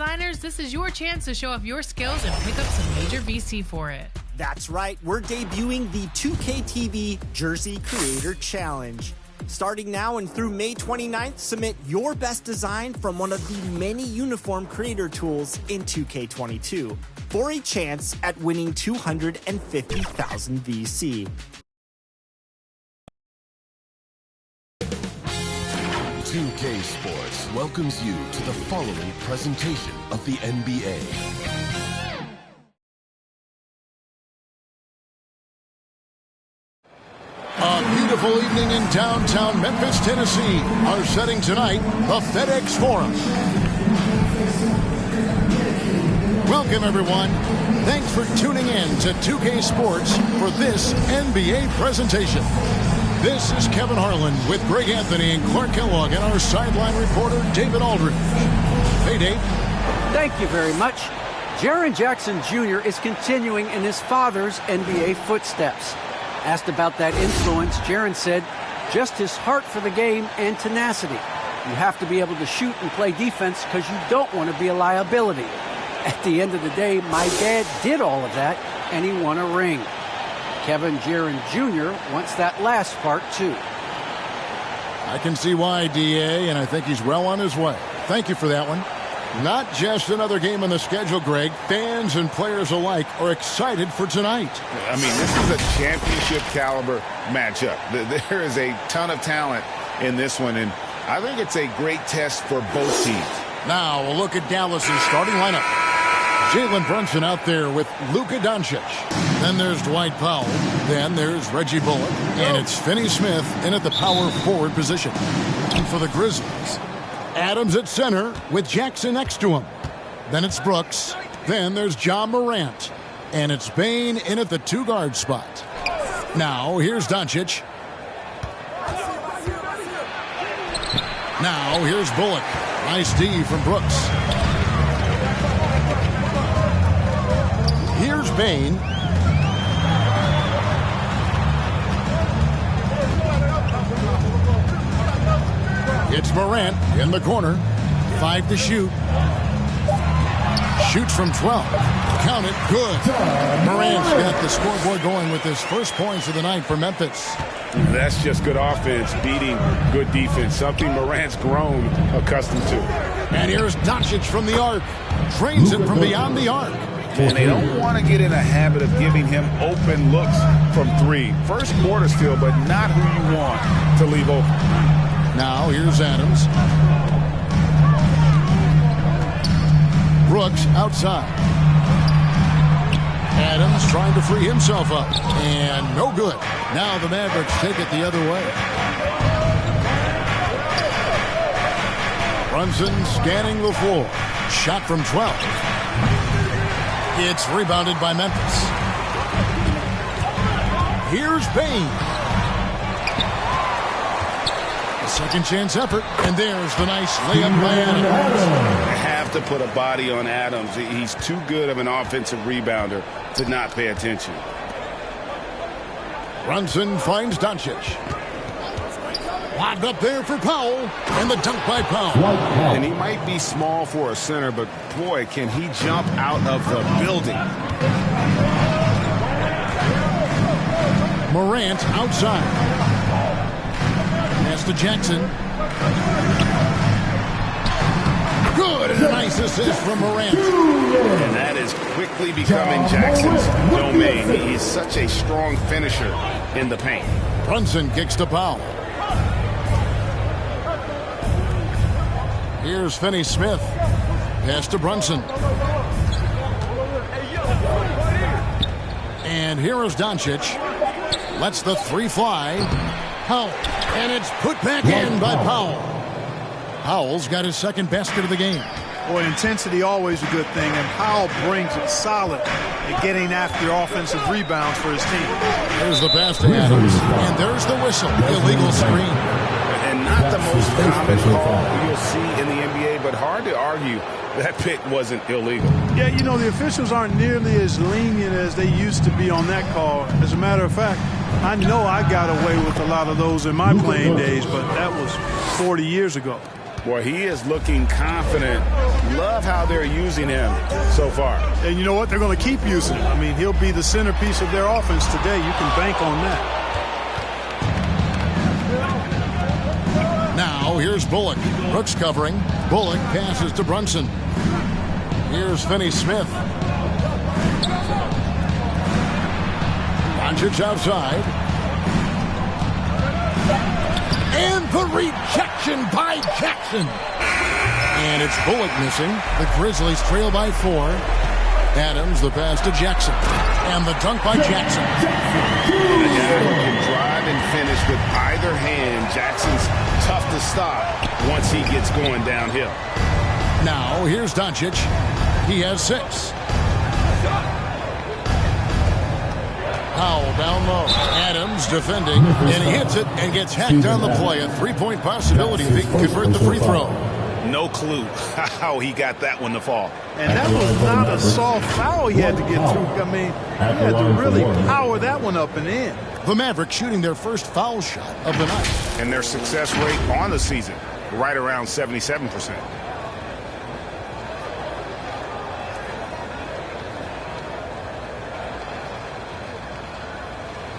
designers, this is your chance to show off your skills and pick up some major VC for it. That's right, we're debuting the 2K TV Jersey Creator Challenge. Starting now and through May 29th, submit your best design from one of the many uniform creator tools in 2K22 for a chance at winning 250,000 VC. 2K Sports welcomes you to the following presentation of the NBA. A beautiful evening in downtown Memphis, Tennessee. Our setting tonight, the FedEx Forum. Welcome, everyone. Thanks for tuning in to 2K Sports for this NBA presentation. This is Kevin Harlan with Greg Anthony and Clark Kellogg and our sideline reporter, David Aldridge. Hey, Dave. Thank you very much. Jaren Jackson Jr. is continuing in his father's NBA footsteps. Asked about that influence, Jaren said, just his heart for the game and tenacity. You have to be able to shoot and play defense because you don't want to be a liability. At the end of the day, my dad did all of that, and he won a ring. Kevin Jaren Jr. wants that last part, too. I can see why, DA, and I think he's well on his way. Thank you for that one. Not just another game on the schedule, Greg. Fans and players alike are excited for tonight. I mean, this is a championship caliber matchup. There is a ton of talent in this one, and I think it's a great test for both teams. Now, a look at Dallas's starting lineup. Jalen Brunson out there with Luka Doncic. Then there's Dwight Powell. Then there's Reggie Bullock. And it's Finney Smith in at the power forward position. And for the Grizzlies, Adams at center with Jackson next to him. Then it's Brooks. Then there's Ja Morant. And it's Bane in at the two-guard spot. Now, here's Doncic. Now, here's Bullock. Nice D from Brooks. Here's Bane. It's Morant in the corner. 5 to shoot. Shoots from 12. Count it. Good. Morant's got the scoreboard going with his first points of the night for Memphis. That's just good offense beating good defense, something Morant's grown accustomed to. And here's Doncic from the arc. Trains it from beyond the arc. And they don't want to get in a habit of giving him open looks from three. First quarter still, but not who you want to leave open. Now here's Adams. Brooks outside. Adams trying to free himself up. And no good. Now the Mavericks take it the other way. Brunson scanning the floor. Shot from 12. It's rebounded by Memphis. Here's Bane. A second chance effort. And there's the nice layup by Adams. You have to put a body on Adams. He's too good of an offensive rebounder to not pay attention. Brunson finds Doncic. Lobbed up there for Powell. And the dunk by Powell. And he might be small for a center, but boy, can he jump out of the building. Morant outside. Pass to Jackson. Good. And a nice assist from Morant. And that is quickly becoming Jackson's domain. He is such a strong finisher in the paint. Brunson kicks to Powell. Here's Finney Smith. Pass to Brunson. And here is Doncic. Lets the three fly. Powell. And it's put back in by Powell. Powell's got his second basket of the game. Boy, intensity always a good thing, and Powell brings it solid at getting after offensive rebounds for his team. There's the pass to Adams. And there's the whistle. Illegal screen. And not the most common call you'll see in the NBA, but hard to argue that pick wasn't illegal. Yeah, you know, the officials aren't nearly as lenient as they used to be on that call. As a matter of fact, I know I got away with a lot of those in my playing days, but that was 40 years ago. Boy, he is looking confident. Love how they're using him so far. And you know what? They're going to keep using him. I mean, he'll be the centerpiece of their offense today. You can bank on that. Now, here's Bullock. Brooks covering. Bullock passes to Brunson. Here's Finney-Smith. Doncic outside. And the rejection by Jackson. And it's Bullock missing. The Grizzlies trail by 4. Adams, the pass to Jackson. And the dunk by Jackson. A guy who can drive and finish with either hand. Jackson's tough to stop once he gets going downhill. Now, here's Doncic. He has 6. Powell down low. Adams defending, and he hits it and gets hacked on the play. A 3-point possibility if he can convert the free throw. No clue how he got that one to fall. And that was not a soft foul he had to get through. I mean, he had to really power that one up and in. The Mavericks shooting their first foul shot of the night. And their success rate on the season, right around 77%.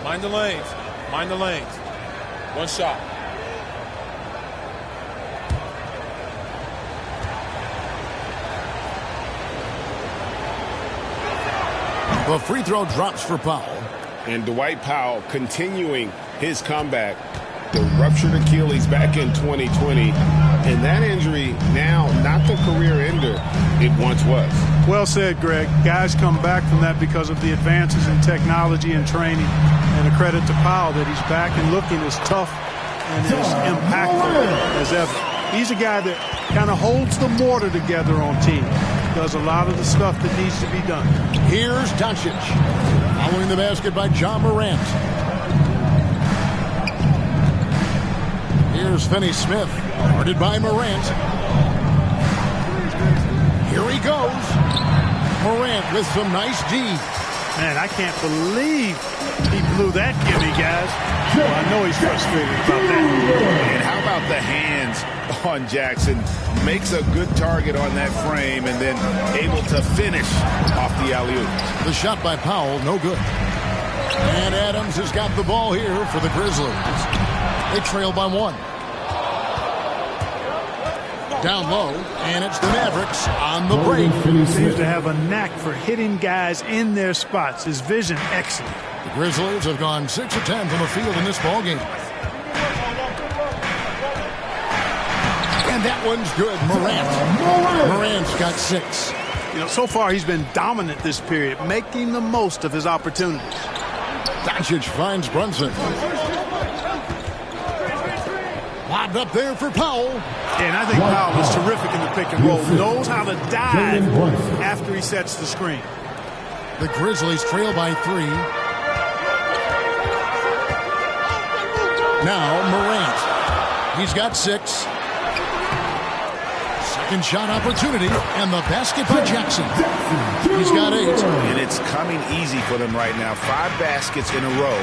Mind the lanes. Mind the lanes. One shot. The free throw drops for Powell. And Dwight Powell continuing his comeback. The ruptured Achilles back in 2020. And that injury now not the career ender it once was. Well said, Greg. Guys come back from that because of the advances in technology and training. And a credit to Powell that he's back and looking as tough and as impactful as ever. He's a guy that kind of holds the mortar together on teams. Does a lot of the stuff that needs to be done. Here's Doncic. Following the basket by John Morant. Here's Finney-Smith. Guarded by Morant. Here he goes. Morant with some nice D. Man, I can't believe he blew that gimme, guys. Well, I know he's frustrated about that. And how about the hands on Jackson? Makes a good target on that frame and then able to finish off the alley-oop. The shot by Powell, no good. And Adams has got the ball here for the Grizzlies. They trail by 1. Down low, and it's the Mavericks on the break. He seems to have a knack for hitting guys in their spots. His vision, excellent. The Grizzlies have gone 6 of 10 from the field in this ballgame. And that one's good. Morant's got 6. You know, so far he's been dominant this period, making the most of his opportunities. Doncic finds Brunson. Lobbed up there for Powell. And I think Powell is terrific in the pick and roll. Knows how to dive after he sets the screen. The Grizzlies trail by 3. Now Morant. He's got 6. Second shot opportunity, and the basket by Jackson. He's got 8. And it's coming easy for them right now. 5 baskets in a row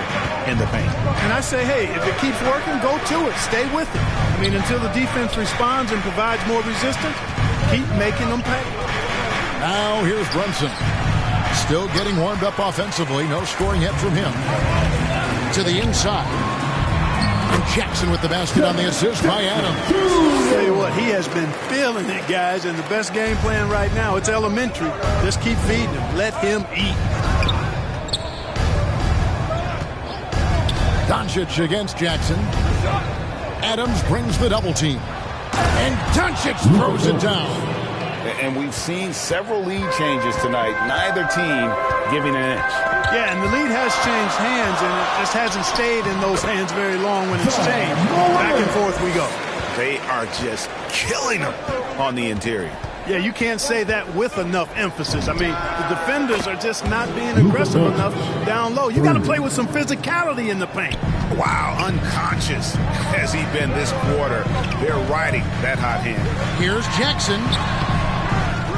in the paint. And I say, hey, if it keeps working, go to it. Stay with it. I mean, until the defense responds and provides more resistance, keep making them pay. Now here's Brunson. Still getting warmed up offensively. No scoring yet from him. To the inside. And Jackson with the basket on the assist by Adams. I'll tell you what, he has been feeling it, guys, and the best game plan right now, it's elementary. Just keep feeding him. Let him eat. Doncic against Jackson. Adams brings the double team. And Doncic throws it down. And we've seen several lead changes tonight. Neither team giving an inch. Yeah, and the lead has changed hands, and it just hasn't stayed in those hands very long when it's changed. Back and forth we go. They are just killing them on the interior. Yeah, you can't say that with enough emphasis. I mean, the defenders are just not being aggressive enough down low. You got to play with some physicality in the paint. Wow, unconscious has he been this quarter. They're riding that hot hand. Here's Jackson.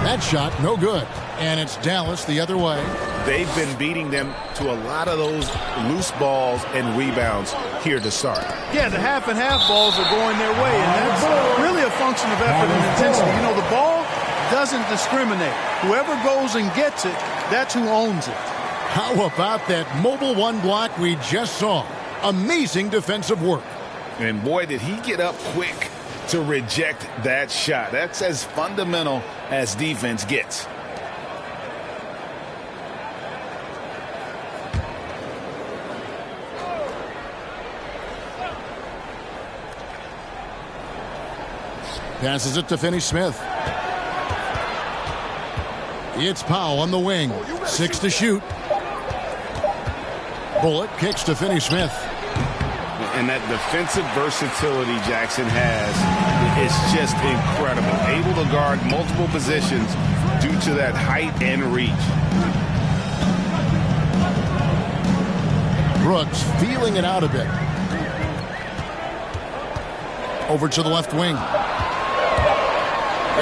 That shot, no good. And it's Dallas the other way. they've been beating them to a lot of those loose balls and rebounds here to start. Yeah, the half and half balls are going their way, and that's really a function of effort and intensity. You know, the ball doesn't discriminate. Whoever goes and gets it, that's who owns it. How about that mobile one block we just saw? Amazing defensive work. And boy, did he get up quick to reject that shot. That's as fundamental as defense gets. Passes it to Finney-Smith. It's Powell on the wing. 6 to shoot. Bullock kicks to Finney-Smith. And that defensive versatility Jackson has is just incredible. Able to guard multiple positions due to that height and reach. Brooks feeling it out a bit. Over to the left wing.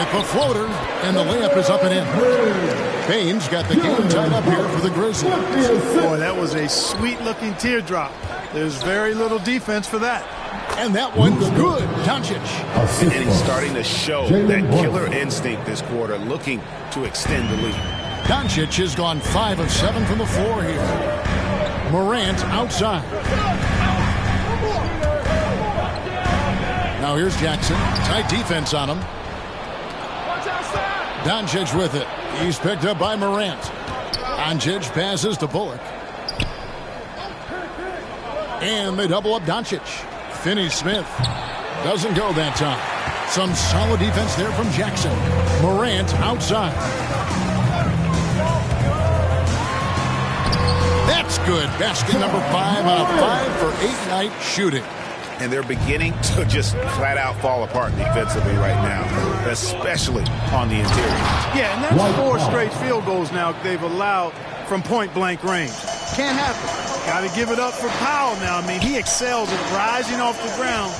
It's a floater, and the layup is up and in. Baines got the game tied up here for the Grizzlies. Boy, that was a sweet-looking teardrop. There's very little defense for that. And that one's good. Doncic. And he's starting to show that killer instinct this quarter, looking to extend the lead. Doncic has gone 5 of 7 from the floor here. Morant outside. Now here's Jackson. Tight defense on him. Doncic with it. He's picked up by Morant. Doncic passes to Bullock. And they double up Doncic. Finney-Smith doesn't go that time. Some solid defense there from Jackson. Morant outside. That's good. Basket number 5 out of 5 for 8-night shooting. And they're beginning to just flat out fall apart defensively right now, especially on the interior. Yeah, and that's 4 straight field goals now they've allowed from point-blank range. Can't happen. Got to give it up for Powell now. I mean, he excels at rising off the ground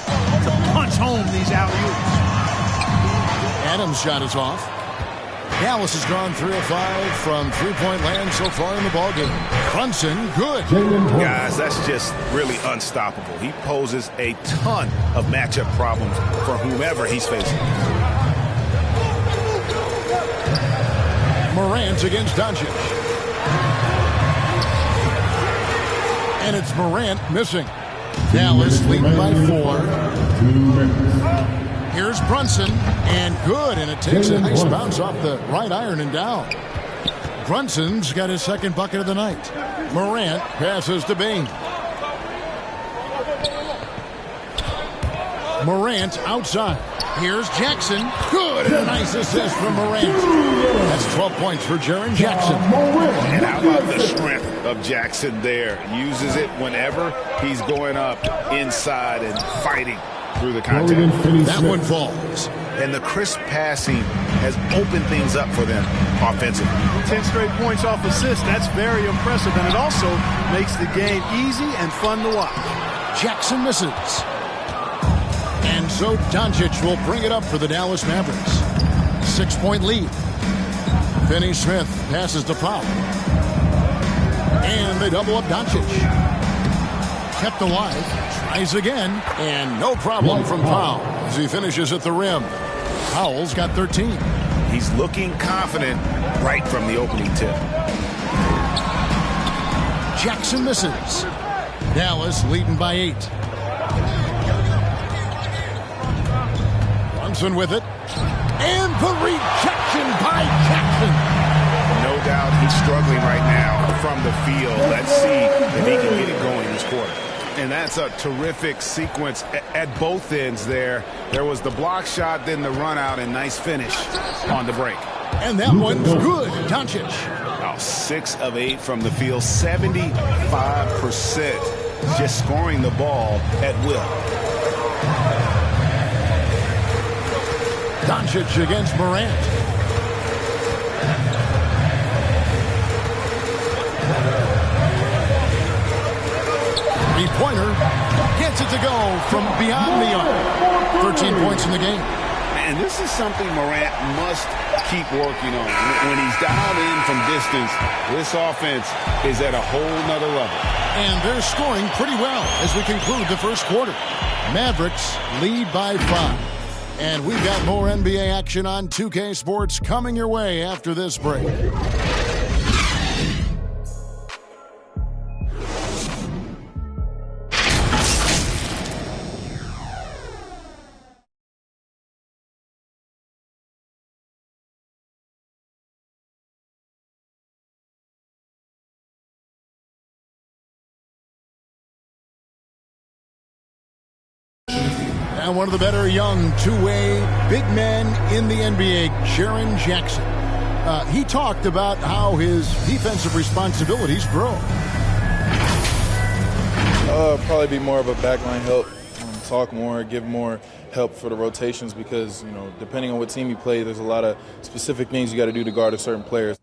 to punch home these alley-oops. Adams' shot is off. Dallas has gone 3 of 5 from three-point land so far in the ballgame. Brunson, good. Guys, that's just really unstoppable. He poses a ton of matchup problems for whomever he's facing. Morant against Doncic. And it's Morant missing. Dallas leading by 4. Here's Brunson, and good, and it takes a nice bounce off the right iron and down. Brunson's got his second bucket of the night. Morant passes to Baines. Morant outside. Here's Jackson. Good, and a nice assist from Morant. That's 12 points for Jaren Jackson. And how about the strength of Jackson there? Uses it whenever he's going up inside and fighting through the contact. That one falls. And the crisp passing has opened things up for them offensively. 10 straight points off assists. That's very impressive, and it also makes the game easy and fun to watch. Jackson misses. And so Doncic will bring it up for the Dallas Mavericks. 6-point lead. Finney-Smith passes to Powell. And they double up Doncic. Kept alive. Tries again. And no problem from Powell as he finishes at the rim. Powell's got 13. He's looking confident right from the opening tip. Jackson misses. Dallas leading by 8. Brunson with it. And the rejection by Jackson. No doubt he's struggling right now from the field. Let's see if he can get it going this quarter. And that's a terrific sequence at both ends there. There was the block shot, then the run out, and nice finish on the break. And that one's good. Doncic. Now 6 of 8 from the field, 75%. Just scoring the ball at will. Doncic against Morant. Three-pointer gets it to go from beyond the arc. 13 points in the game. And this is something Morant must keep working on. When he's dialed in from distance, this offense is at a whole nother level. And they're scoring pretty well as we conclude the first quarter. Mavericks lead by 5. And we've got more NBA action on 2K Sports coming your way after this break. And one of the better young two-way big men in the NBA, Jaren Jackson. He talked about how his defensive responsibilities grow. Probably be more of a backline help, talk more, give more help for the rotations because, you know, depending on what team you play, there's a lot of specific things you got to do to guard a certain player.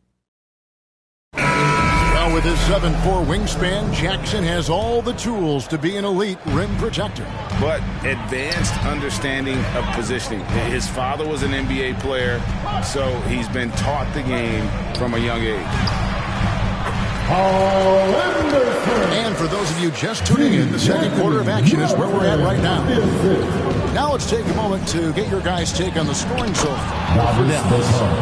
With his 7'4" wingspan, Jackson has all the tools to be an elite rim protector. But advanced understanding of positioning. His father was an NBA player, so he's been taught the game from a young age. And for those of you just tuning in, the second quarter of action is where we're at right now. Now let's take a moment to get your guys' take on the scoring so far.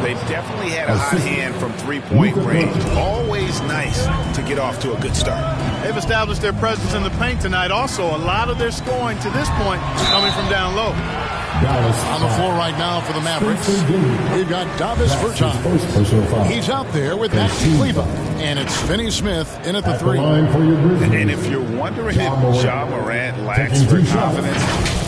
They've definitely had a hot hand from three-point range. Always nice to get off to a good start. They've established their presence in the paint tonight. Also, a lot of their scoring to this point coming from down low. On the floor right now for the Mavericks, we've got Davis Bertans. He's out there with Maxi Kleber. And it's Finney Smith in at the 3. And if you're wondering if Ja Morant lacks for confidence,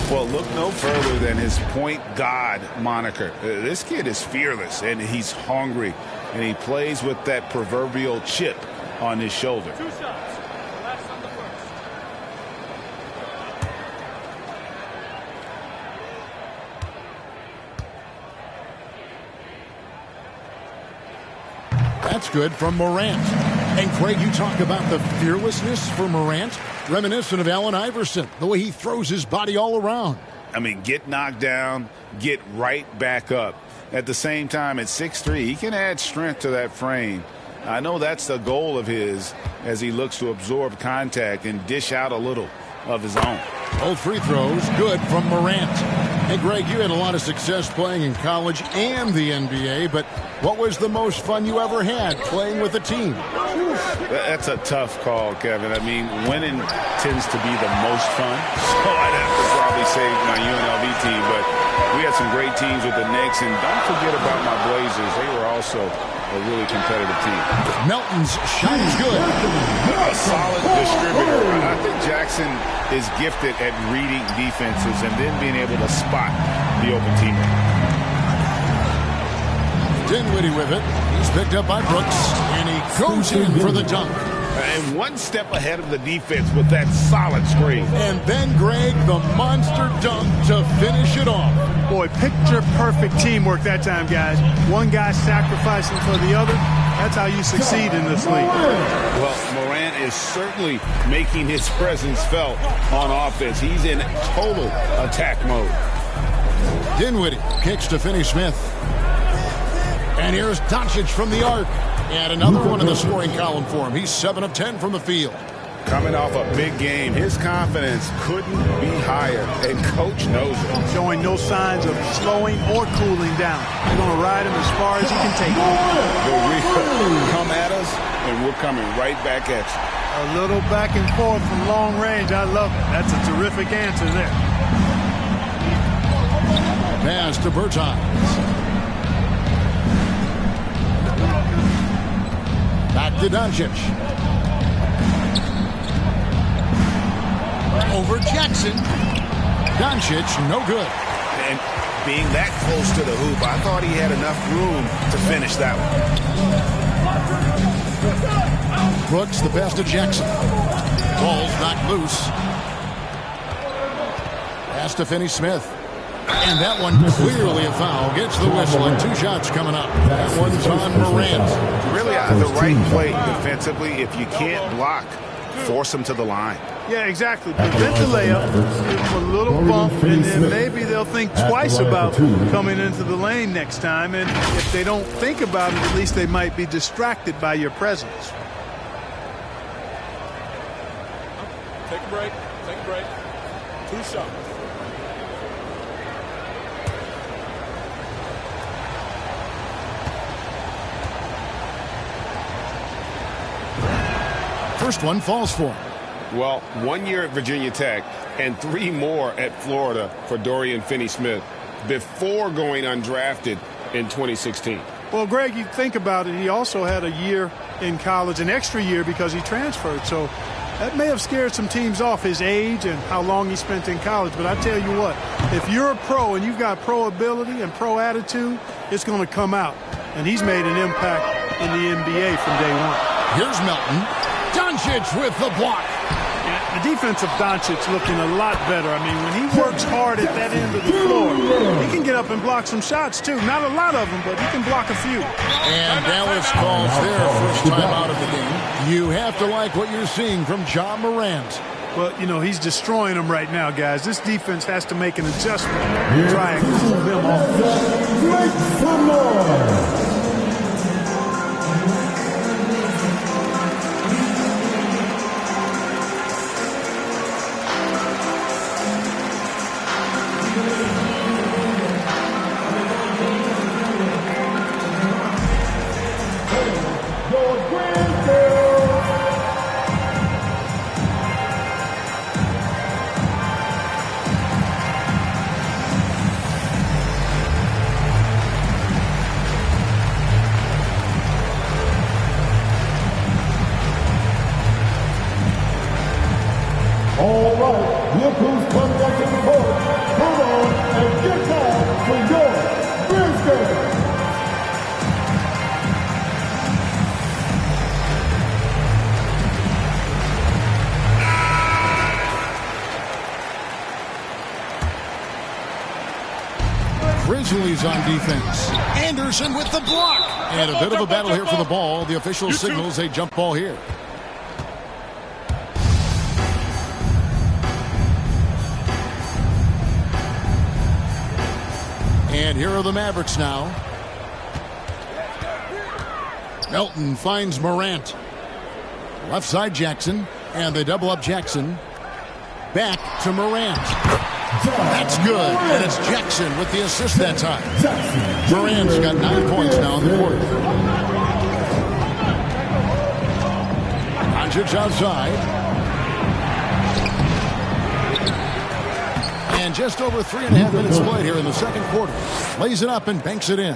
well, look no further than his point guard moniker. This kid is fearless, and he's hungry, and he plays with that proverbial chip on his shoulder. 2 shots. Last on the first. That's good from Morant. And Craig, you talk about the fearlessness for Morant, reminiscent of Allen Iverson, the way he throws his body all around. I mean, get knocked down, get right back up. At the same time, at 6'3", he can add strength to that frame. I know that's the goal of his as he looks to absorb contact and dish out a little of his own. Both free throws good from Morant. Hey, Greg, you had a lot of success playing in college and the NBA, but what was the most fun you ever had playing with a team? That's a tough call, Kevin. I mean, winning tends to be the most fun, so I'd have to probably say my UNLV team, but we had some great teams with the Knicks, and don't forget about my Blazers. They were also a really competitive team. Melton's shot is good. A solid distributor. I think Jackson is gifted at reading defenses and then being able to spot the open teammate. Dinwiddie with it. He's picked up by Brooks, and he goes in for the dunk. And one step ahead of the defense with that solid screen. And then, Greg, the monster dunk to finish it off. Boy, picture-perfect teamwork that time, guys. One guy sacrificing for the other. That's how you succeed in this league. Well, Morant is certainly making his presence felt on offense. He's in total attack mode. Dinwiddie kicks to Finney Smith. And here's Doncic from the arc. And another one in the scoring column for him. He's 7 of 10 from the field. Coming off a big game, his confidence couldn't be higher, and Coach knows it. Showing no signs of slowing or cooling down. They're going to ride him as far as he can take him. Come at us, and we're coming right back at you. A little back and forth from long range. I love it. That's a terrific answer there. Pass to Bertans. Back to Doncic. Over Jackson. Doncic, no good. And being that close to the hoop, I thought he had enough room to finish that one. Brooks, the pass to Jackson. Ball's knocked loose. Pass to Finney Smith. And that one clearly a foul. Gets the whistle, and 2 shots coming up. That one's on Morant. Really the right play defensively. If you can't block force them to the line. Yeah, exactly. Prevent the layup, give them a little bump, and then maybe they'll think twice about coming into the lane next time. And if they don't think about it, at least they might be distracted by your presence. Take a break. Take a break. 2 shots. First one falls for him. Well, 1 year at Virginia Tech and 3 more at Florida for Dorian Finney-Smith before going undrafted in 2016. Well, Greg, you think about it, he also had a year in college, an extra year because he transferred. So that may have scared some teams off, his age and how long he spent in college. But I tell you what, if you're a pro and you've got pro ability and pro attitude, it's going to come out. And he's made an impact in the NBA from day one. Here's Melton. Doncic with the block. Yeah, the defense of Doncic looking a lot better. I mean, when he works hard at that end of the floor, he can get up and block some shots, too. Not a lot of them, but he can block a few. And Dallas calls their first time out of the game. You have to like what you're seeing from Ja Morant. Well, you know, he's destroying them right now, guys. This defense has to make an adjustment to try and cool them off. Grizzlies on defense. Anderson with the block. And a bit of a battle here for the ball. The official signals a jump ball here. And here are the Mavericks now. Melton finds Morant. Left side Jackson. And they double up Jackson. Back to Morant. That's good. And it's Jackson with the assist that time. Morant's got 9 points now in the quarter. Doncic outside. And just over 3.5 minutes played here in the second quarter. Lays it up and banks it in.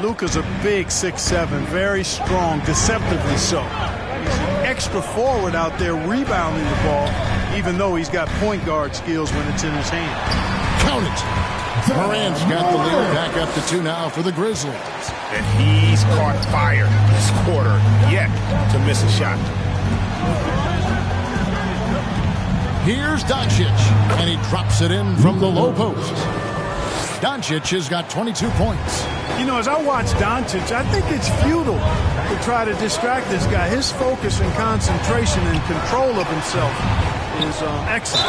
Luka's a big 6'7", very strong, deceptively so. He's an extra forward out there rebounding the ball, even though he's got point guard skills when it's in his hand. Count it. Morant's got the lead back up to 2 now for the Grizzlies. And he's caught fire this quarter yet to miss a shot. Here's Doncic, and he drops it in from the low post. Doncic has got 22 points. You know, as I watch Doncic, I think it's futile to try to distract this guy. His focus and concentration and control of himself is excellent.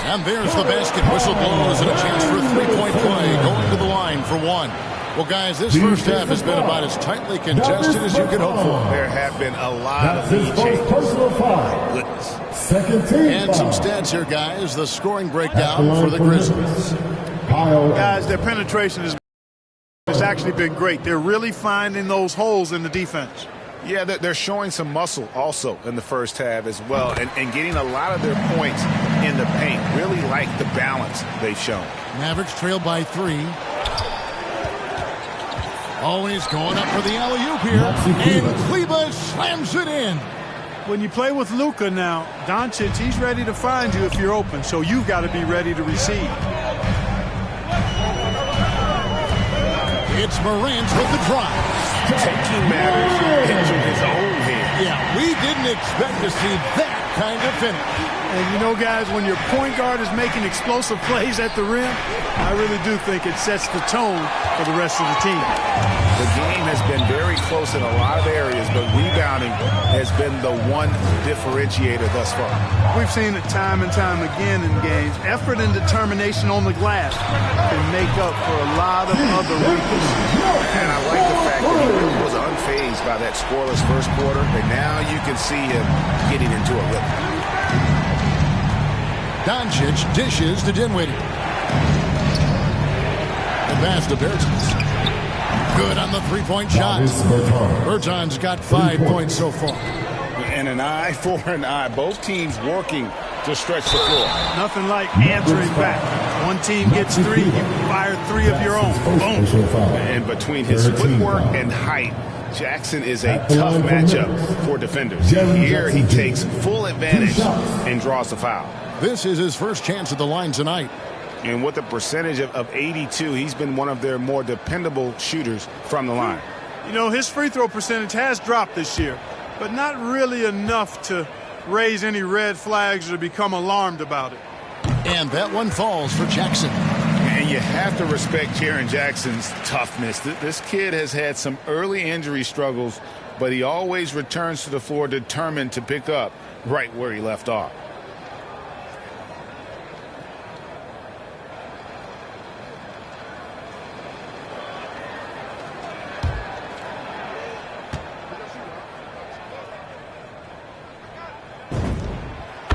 And there's the basket. Whistle blows and a chance for a three-point play. Going to the line for one. Well, guys, this first half has been about as tightly contested as you could hope for. There have been a lot of lead changes. Goodness. And some stats here, guys. The scoring breakdown for the Grizzlies. Guys, their penetration has actually been great. They're really finding those holes in the defense. Yeah, they're showing some muscle also in the first half as well, and getting a lot of their points in the paint. Really like the balance they've shown. Mavericks trail by 3. Always going up for the alley-oop here. And Kleba slams it in. When you play with Luka now, Doncic, he's ready to find you if you're open, so you've got to be ready to receive. It's Morant with the drive. Taking matters into his own hand. Yeah, we didn't expect to see that kind of finish. And you know, guys, when your point guard is making explosive plays at the rim, I really do think it sets the tone for the rest of the team. The game has been very close in a lot of areas, but rebounding has been the one differentiator thus far. We've seen it time and time again in games. Effort and determination on the glass can make up for a lot of other weaknesses. And I like the fact that he really was unfazed by that scoreless first quarter, and now you can see him getting into a rhythm. Doncic dishes to Dinwiddie. The pass to Bertans. Good on the three-point shot. Bertans got 5 points so far. And an eye for an eye. Both teams working to stretch the floor. Nothing like answering back. One team gets 3, you fire 3 of your own. Boom. And between his footwork and height, Jackson is a tough matchup for defenders. Here he takes full advantage and draws the foul. This is his first chance at the line tonight. And with a percentage of 82, he's been one of their more dependable shooters from the line. You know, his free throw percentage has dropped this year, but not really enough to raise any red flags or become alarmed about it. And that one falls for Jackson. And you have to respect Jaren Jackson's toughness. This kid has had some early injury struggles, but he always returns to the floor determined to pick up right where he left off.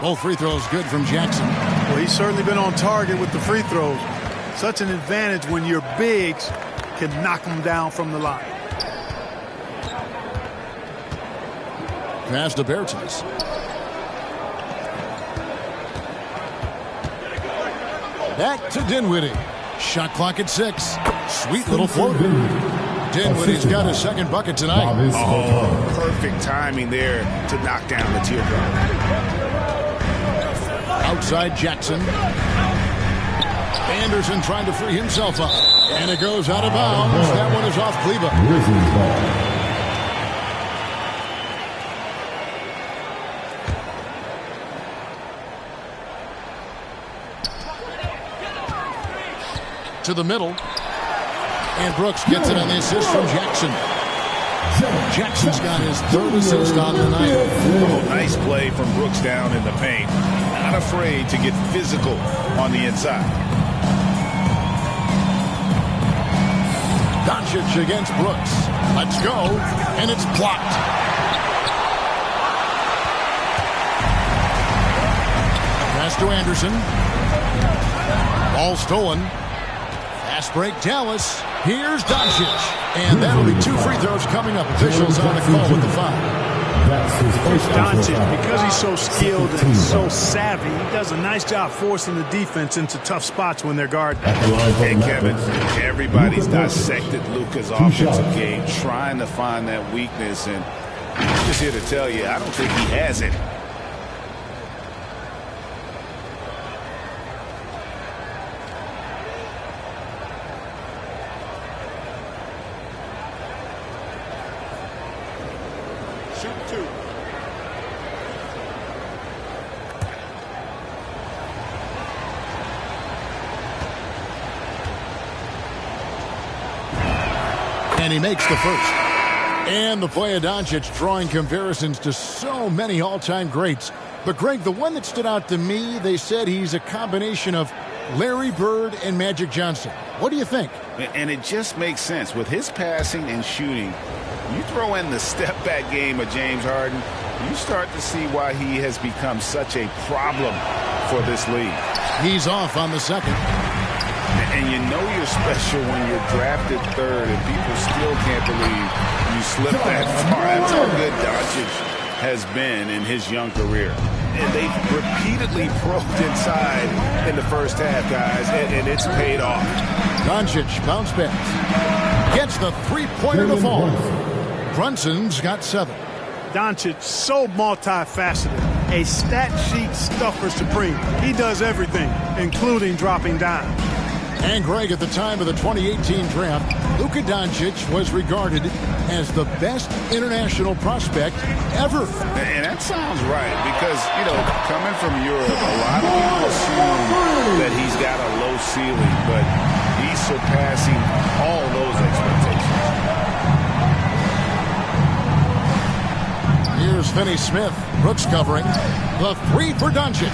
Both free throws good from Jackson. Well, he's certainly been on target with the free throws. Such an advantage when your bigs can knock them down from the line. Pass to Bertans. Back to Dinwiddie. Shot clock at 6. Sweet little floater. Dinwiddie's got his second bucket tonight. Oh, perfect timing there to knock down the teardrop. Outside Jackson. Anderson trying to free himself up. And it goes out of bounds. That one is off Kleba. To the middle. And Brooks gets it on the assist from Jackson. Jackson's got his third assist on the night. Oh, nice play from Brooks down in the paint. Not afraid to get physical on the inside. Doncic against Brooks. Let's go. And it's blocked. Pass to Anderson. Ball stolen. Fast break Dallas. Here's Doncic. And that'll be 2 free throws coming up. Officials on the call with the foul. Doncic, because he's so skilled and so savvy, he does a nice job forcing the defense into tough spots when they're guarded. Hey, Kevin, everybody's dissected Luka's offensive game, trying to find that weakness, and I'm just here to tell you, I don't think he has it. And he makes the first. And the play of Doncic drawing comparisons to so many all-time greats. But, Greg, the one that stood out to me, they said he's a combination of Larry Bird and Magic Johnson. What do you think? And it just makes sense. With his passing and shooting, you throw in the step-back game of James Harden, you start to see why he has become such a problem for this league. He's off on the second. And you know you're special when you're drafted third and people still can't believe you slipped that far. That's how good Doncic has been in his young career. And they repeatedly probed inside in the first half, guys, and it's paid off. Doncic bounce back. Gets the three-pointer to fall. Brunson's got 7. Doncic, so multifaceted. A stat sheet stuffer supreme. He does everything, including dropping dimes. And, Greg, at the time of the 2018 draft, Luka Doncic was regarded as the best international prospect ever. And that sounds right because, you know, coming from Europe, a lot of people assume that he's got a low ceiling, but he's surpassing all those expectations. Finney-Smith. Brooks covering. The three for Doncic.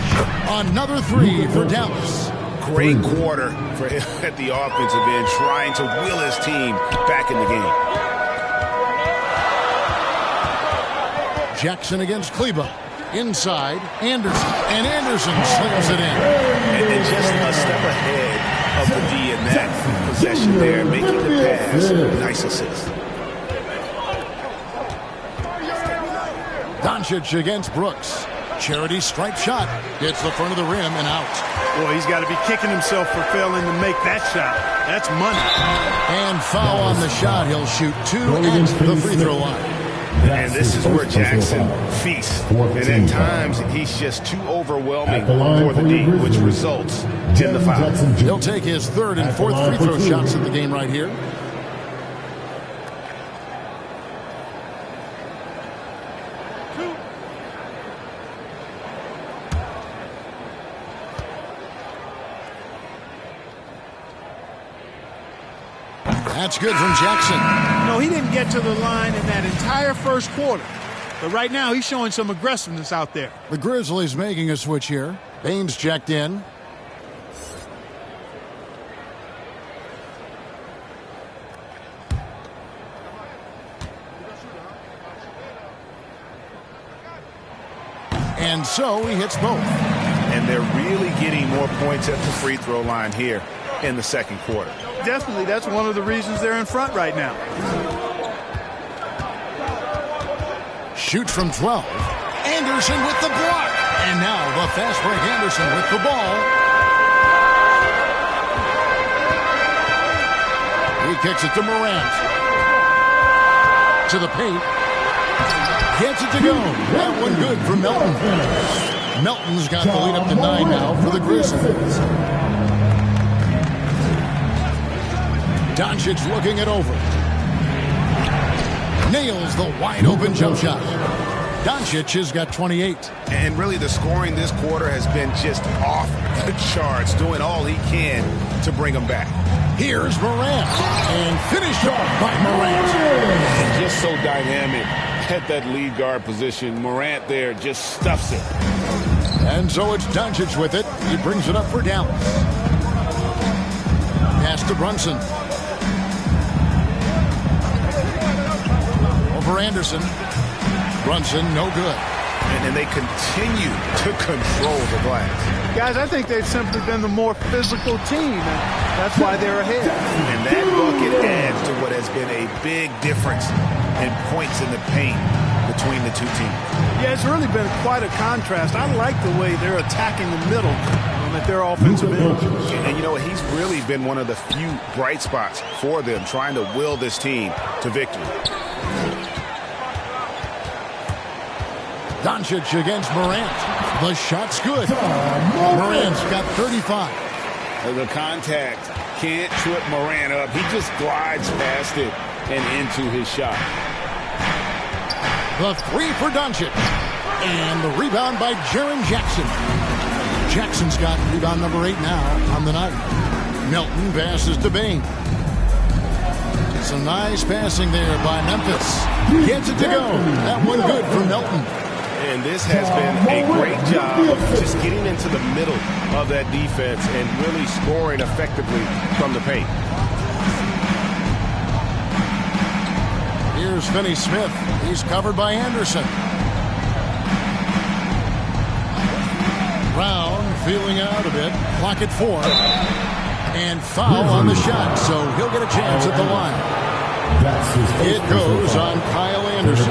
Another three for Dallas. Great quarter for him at the offensive end, trying to will his team back in the game. Jackson against Kleba. Inside, Anderson. And Anderson slams it in. And just a step ahead of the D in that possession there, making the pass. Nice assist. Doncic against Brooks. Charity stripe shot. Hits the front of the rim and out. Boy, he's got to be kicking himself for failing to make that shot. That's money. And foul on the shot. He'll shoot two at the free throw line. And this is where Jackson feasts. And at times, he's just too overwhelming for the D, which results in the foul. He'll take his third and fourth free throw shots of the game right here. That's good from Jackson. No, he didn't get to the line in that entire first quarter. But right now, he's showing some aggressiveness out there. The Grizzlies making a switch here. Baines checked in. And so he hits both. And they're really getting more points at the free throw line here in the second quarter. Definitely, that's one of the reasons they're in front right now. Shoots from 12. Anderson with the block. And now the fast break Anderson with the ball. He kicks it to Morant. To the paint. Gets it to go. That one good for Melton. Melton's got the lead up to 9 now for the Grizzlies. Doncic looking it over. Nails the wide open jump shot. Doncic has got 28. And really the scoring this quarter has been just off the charts, doing all he can to bring them back. Here's Morant. And finished off by Morant. And just so dynamic at that lead guard position. Morant there just stuffs it. And so it's Doncic with it. He brings it up for Dallas. Pass to Brunson. Over Anderson. Brunson, no good. And they continue to control the glass. Guys, I think they've simply been the more physical team, and that's why they're ahead. And that bucket adds to what has been a big difference in points in the paint between the two teams. Yeah, it's really been quite a contrast. I like the way they're attacking the middle at their offensive end. And you know, he's really been one of the few bright spots for them, trying to will this team to victory. Doncic against Morant. The shot's good. Morant's got 35. The contact can't trip Morant up. He just glides past it and into his shot. The three for Doncic. And the rebound by Jaren Jackson. Jackson's got rebound number 8 now on the night. Melton passes to Bain. Some nice passing there by Memphis. Gets it to go. That one good for Melton. And this has been a great job of just getting into the middle of that defense and really scoring effectively from the paint. Here's Finney-Smith. He's covered by Anderson. Brown feeling out a bit. Clock at 4. And foul on the shot, so he'll get a chance at the line. It goes on Kyle Anderson.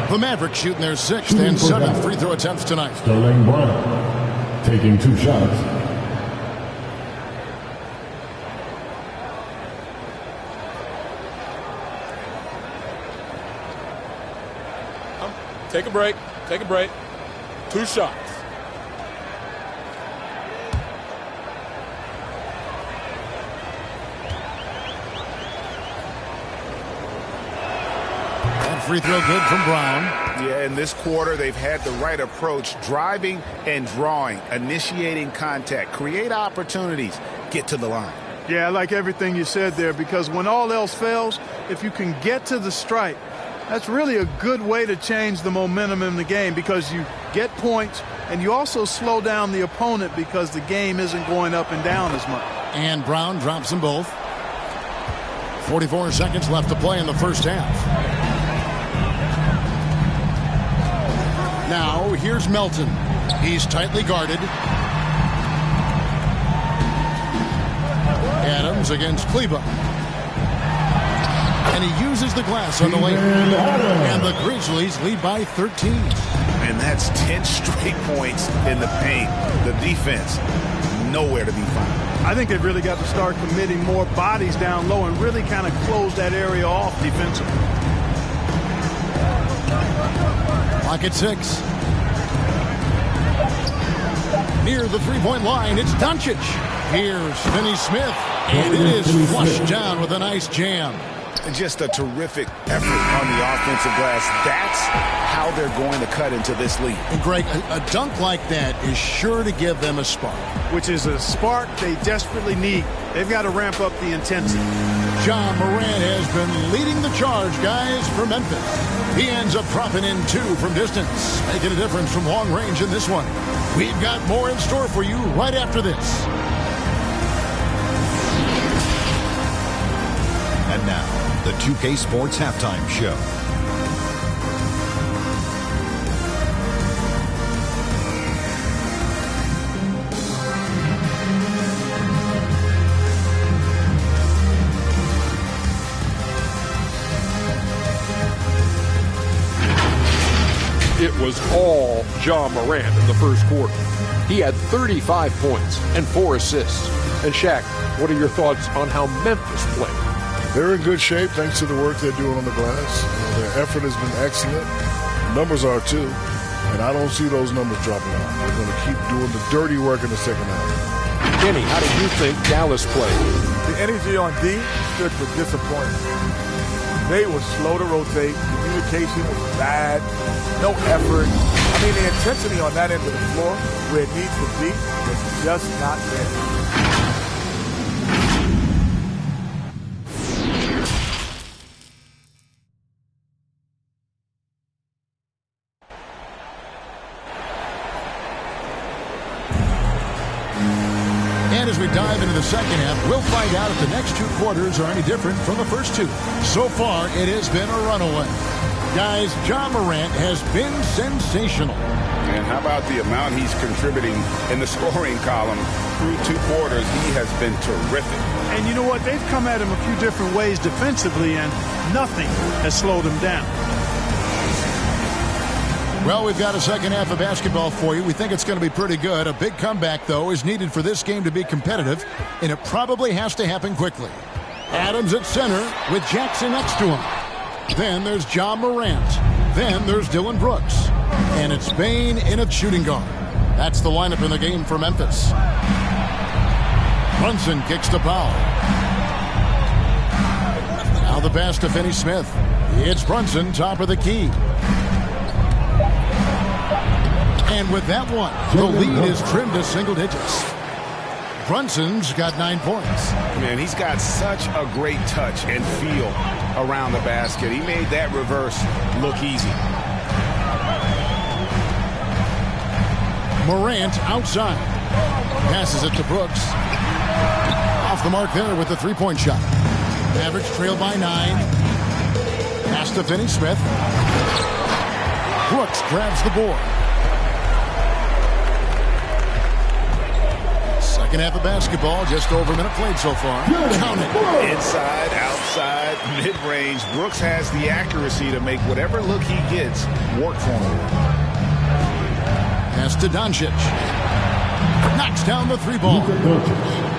The Mavericks shooting their 6th and 7th free throw attempts tonight. Sterling Brown taking 2 shots. Take a break. Take a break. 2 shots. Free throw good from Brown. Yeah, in this quarter, they've had the right approach, driving and drawing, initiating contact, create opportunities, get to the line. Yeah, I like everything you said there, because when all else fails, if you can get to the stripe That's really a good way to change the momentum in the game because you get points and you also slow down the opponent because the game isn't going up and down as much. And Brown drops them both. 44 seconds left to play in the first half. Now here's Melton. He's tightly guarded. Adams against Kleba. And he uses the glass on the lane. And the Grizzlies lead by 13. And that's 10 straight points in the paint. The defense, nowhere to be found. I think they've really got to start committing more bodies down low and really kind of close that area off defensively. Clock at 6. Near the three-point line, it's Doncic. Here's Finney Smith. And it is flushed down with a nice jam. Just a terrific effort on the offensive glass. That's how they're going to cut into this lead. And Greg, a dunk like that is sure to give them a spark. Which is a spark they desperately need. They've got to ramp up the intensity. Ja Morant has been leading the charge, guys, for Memphis. He ends up dropping in 2 from distance, making a difference from long range in this one. We've got more in store for you right after this. And now, the 2K Sports Halftime Show. It was all Ja Morant in the first quarter. He had 35 points and 4 assists. And Shaq, what are your thoughts on how Memphis played? They're in good shape thanks to the work they're doing on the glass. Their effort has been excellent. The numbers are too. And I don't see those numbers dropping off. They're going to keep doing the dirty work in the second half. Kenny, how do you think Dallas played? The energy on D stood for disappointment. They were slow to rotate. Communication was bad. No effort. I mean, the intensity on that end of the floor where it needs to be was just not there. And as we dive into the second half, we'll find out if the next 2 quarters are any different from the first 2. So far, it has been a runaway. Guys, Ja Morant has been sensational. And how about the amount he's contributing in the scoring column through 2 quarters? He has been terrific. And you know what? They've come at him a few different ways defensively, and nothing has slowed him down. Well, we've got a second half of basketball for you. We think it's going to be pretty good. A big comeback, though, is needed for this game to be competitive, and it probably has to happen quickly. Adams at center with Jackson next to him. Then there's Ja Morant. Then there's Dylan Brooks. And it's Bane in at shooting guard. That's the lineup in the game for Memphis. Brunson kicks to Powell. Now the pass to Finney Smith. It's Brunson, top of the key. And with that one, the lead is trimmed to single digits. Brunson's got 9 points. Man, he's got such a great touch and feel around the basket. He made that reverse look easy. Morant outside. Passes it to Brooks. Off the mark there with the three-point shot. Mavericks trail by 9. Pass to Finney Smith. Brooks grabs the board. Second half of basketball, just over a minute played so far. Count it. Inside, outside, mid-range. Brooks has the accuracy to make whatever look he gets work for him. Pass to Doncic. Knocks down the 3-ball.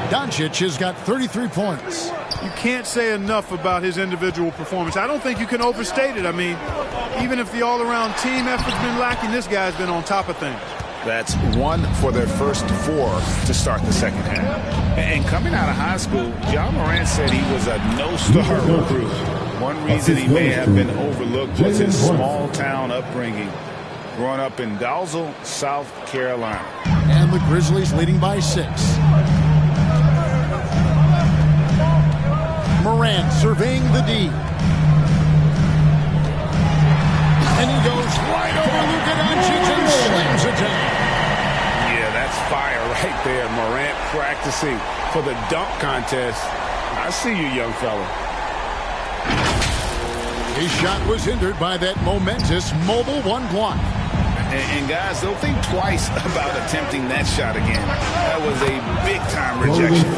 Doncic has got 33 points. You can't say enough about his individual performance. I don't think you can overstate it. I mean, even if the all-around team effort's been lacking, this guy's been on top of things. That's 1 for their first 4 to start the second half. And coming out of high school, Ja Morant said he was a no-star recruit. One reason he may have been overlooked was his small-town upbringing, growing up in Dalzell, South Carolina. And the Grizzlies leading by 6. Morant surveying the D. practicing for the dunk contest. I see you, young fella. His shot was hindered by that momentous mobile one block. And guys, don't think twice about attempting that shot again. That was a big-time rejection.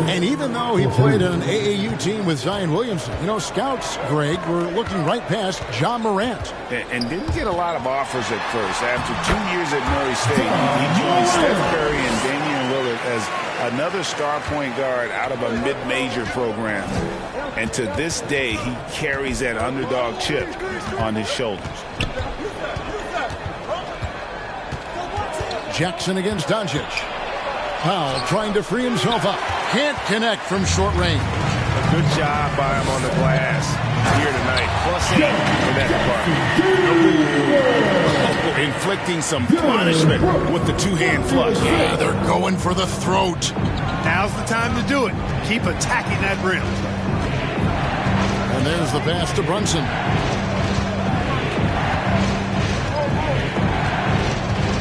And even though he played on an AAU team with Zion Williamson, you know, scouts, Greg, were looking right past Ja Morant. And didn't get a lot of offers at first. After 2 years at Murray State, he joined Steph Curry and Damian Lillard as another star point guard out of a mid-major program. And to this day, he carries that underdog chip on his shoulders. Jackson against Doncic. Powell trying to free himself up. Can't connect from short range. A good job by him on the glass here tonight. +8 for that department. Inflicting some punishment with the two-hand flush. Yeah, they're going for the throat. Now's the time to do it. Keep attacking that rim. And there's the pass to Brunson.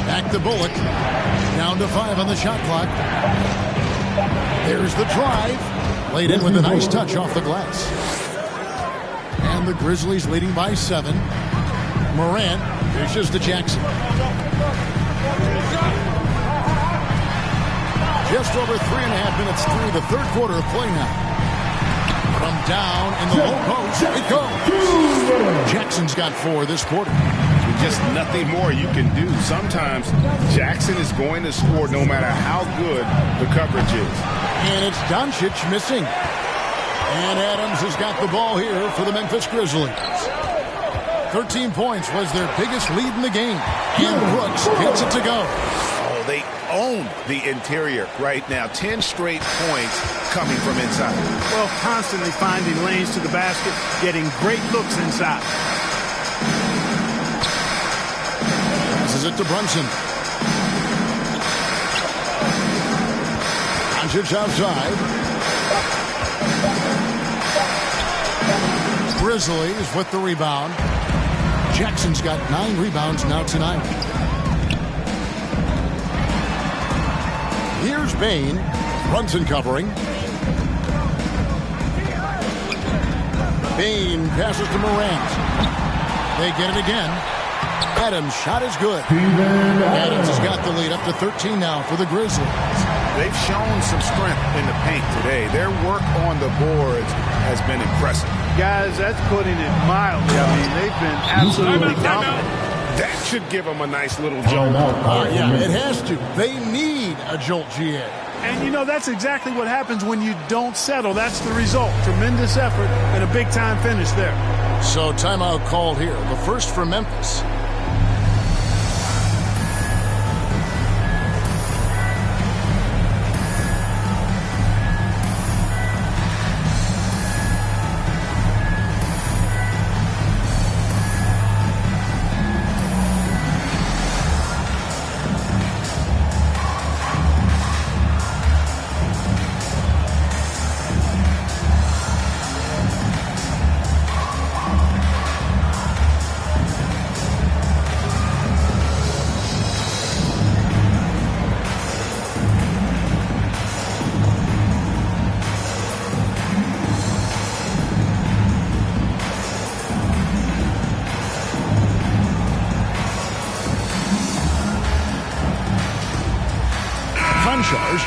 Back to Bullock. Down to 5 on the shot clock. There's the drive. Laid in with a nice touch off the glass. And the Grizzlies leading by 7. Morant dishes to Jackson. Just over 3.5 minutes through the third quarter of play now. From down in the low post, it goes. Jackson's got 4 this quarter. Just nothing more you can do. Sometimes Jackson is going to score no matter how good the coverage is. And it's Doncic missing. And Adams has got the ball here for the Memphis Grizzlies. 13 points was their biggest lead in the game. And Brooks gets it to go. Oh, they own the interior right now. 10 straight points coming from inside. Well, constantly finding lanes to the basket, getting great looks inside. Passes it to Brunson. Doncic outside. Grizzlies with the rebound. Jackson's got 9 rebounds now tonight. Here's Bain. Brunson covering. Bain passes to Morant. They get it again. Adams' shot is good. Adams has got the lead up to 13 now for the Grizzlies. They've shown some strength in the paint today. Their work on the boards has been impressive. Guys, that's putting it mildly. I mean, they've been absolutely dominant. That should give them a nice little jolt. Yeah, it has to. They need a jolt, GA. And, you know, that's exactly what happens when you don't settle. That's the result. Tremendous effort and a big-time finish there. So timeout called here. The first for Memphis.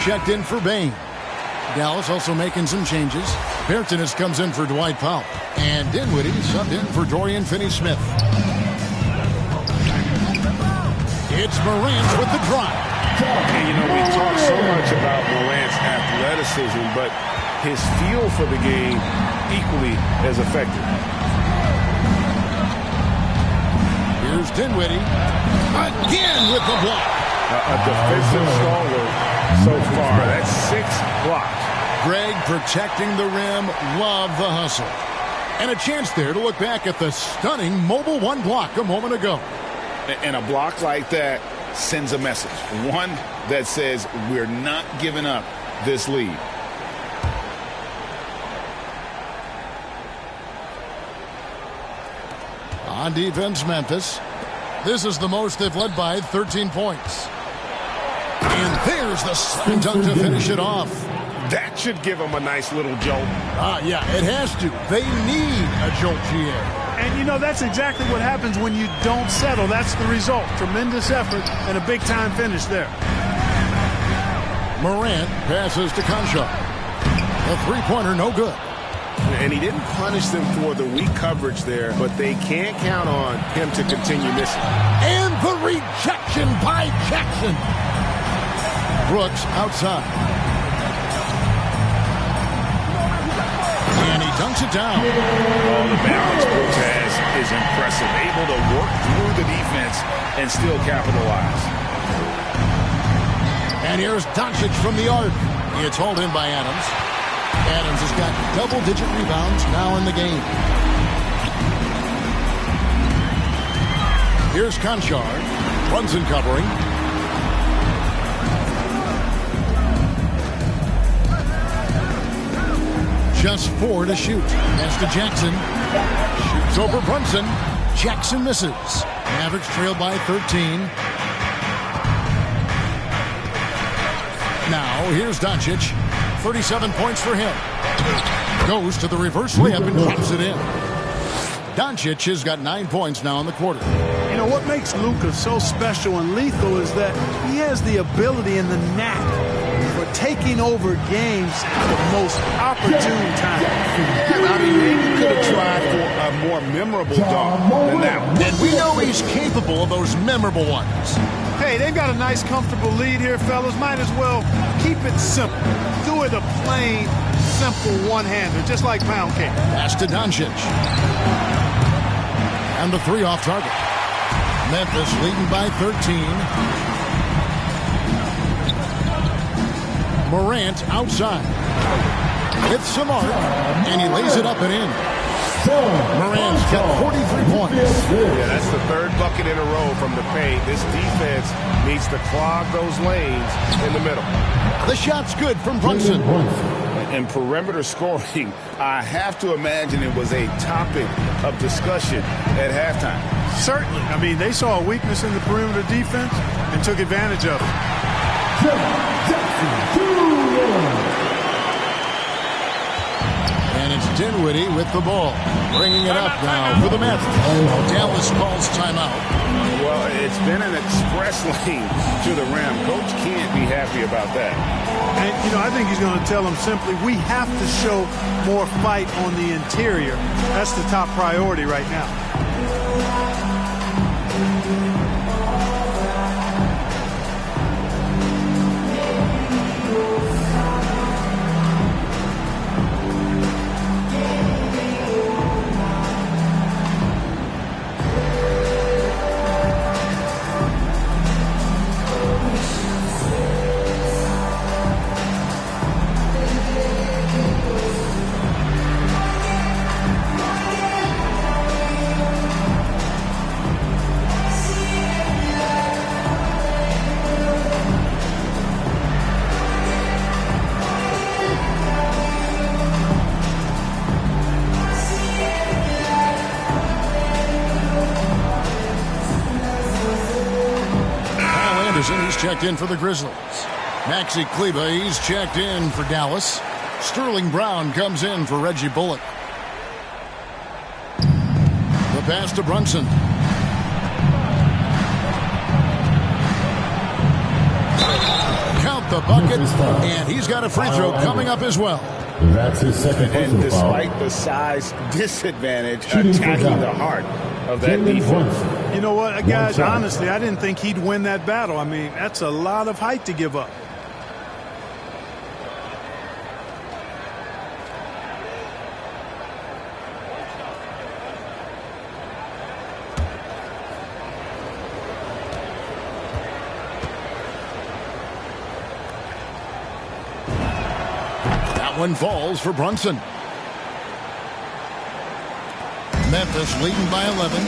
Checked in for Bain. Dallas also making some changes. Bertanis comes in for Dwight Powell. And Dinwiddie subbed in for Dorian Finney-Smith. It's Morant with the drive. And, you know, we talk so much about Morant's athleticism, but his feel for the game equally as effective. Here's Dinwiddie. Again with the block. A defensive stalwart. So far, that's 6 blocks. Greg protecting the rim. Love the hustle. And a chance there to look back at the stunning mobile one block a moment ago. And a block like that sends a message. One that says we're not giving up this lead. On defense, Memphis. This is the most they've led by 13 points. And There's the slam dunk to finish it off. That should give them a nice little jolt. Yeah, it has to. They need a jolt, GA. And, you know, that's exactly what happens when you don't settle. That's the result. Tremendous effort and a big-time finish there. Morant passes to Conchar. The three-pointer, no good. And he didn't punish them for the weak coverage there, but they can't count on him to continue missing. And the rejection by Jackson. Brooks outside. And he dunks it down. Oh, the balance Brooks has is impressive. Able to work through the defense and still capitalize. And here's Doncic from the arc. It's hauled in by Adams. Adams has got double-digit rebounds now in the game. Here's Conchar. Brunson covering. Just 4 to shoot. Pass to Jackson. Shoots over Brunson. Jackson misses. Mavericks trail by 13. Now, here's Doncic. 37 points for him. Goes to the reverse layup and drops it in. Doncic has got 9 points now in the quarter. You know, what makes Luka so special and lethal is that he has the ability and the knack for taking over games at the most opportune time. Yeah, I mean, maybe you could have tried for a more memorable dunk than that one. And we know he's capable of those memorable ones. Hey, they've got a nice, comfortable lead here, fellas. Might as well keep it simple. Do it a plain, simple one-hander, just like pound cake. Pass to Doncic. And the 3 off target. Memphis leading by 13. Morant outside. With some arc, and he lays it up and in. Morant's got 43 points. Yeah, that's the 3rd bucket in a row from the paint. This defense needs to clog those lanes in the middle. The shot's good from Brunson. And perimeter scoring, I have to imagine it was a topic of discussion at halftime. Certainly. I mean, they saw a weakness in the perimeter defense and took advantage of it. And it's Dinwiddie with the ball. Bringing it up now for the Mavericks. Dallas calls timeout. Well, it's been an express lane to the rim. Coach can't be happy about that. And, you know, I think he's going to tell them simply, we have to show more fight on the interior. That's the top priority right now. He's checked in for the Grizzlies. Maxi Kleber, he's checked in for Dallas. Sterling Brown comes in for Reggie Bullock. The pass to Brunson. Count the bucket, and he's got a free throw coming up as well. That's his second personal And despite foul. the size disadvantage, attacking the heart of that defense. You know what, guys, honestly, I didn't think he'd win that battle. I mean, that's a lot of height to give up. That one falls for Brunson. Memphis leading by 11.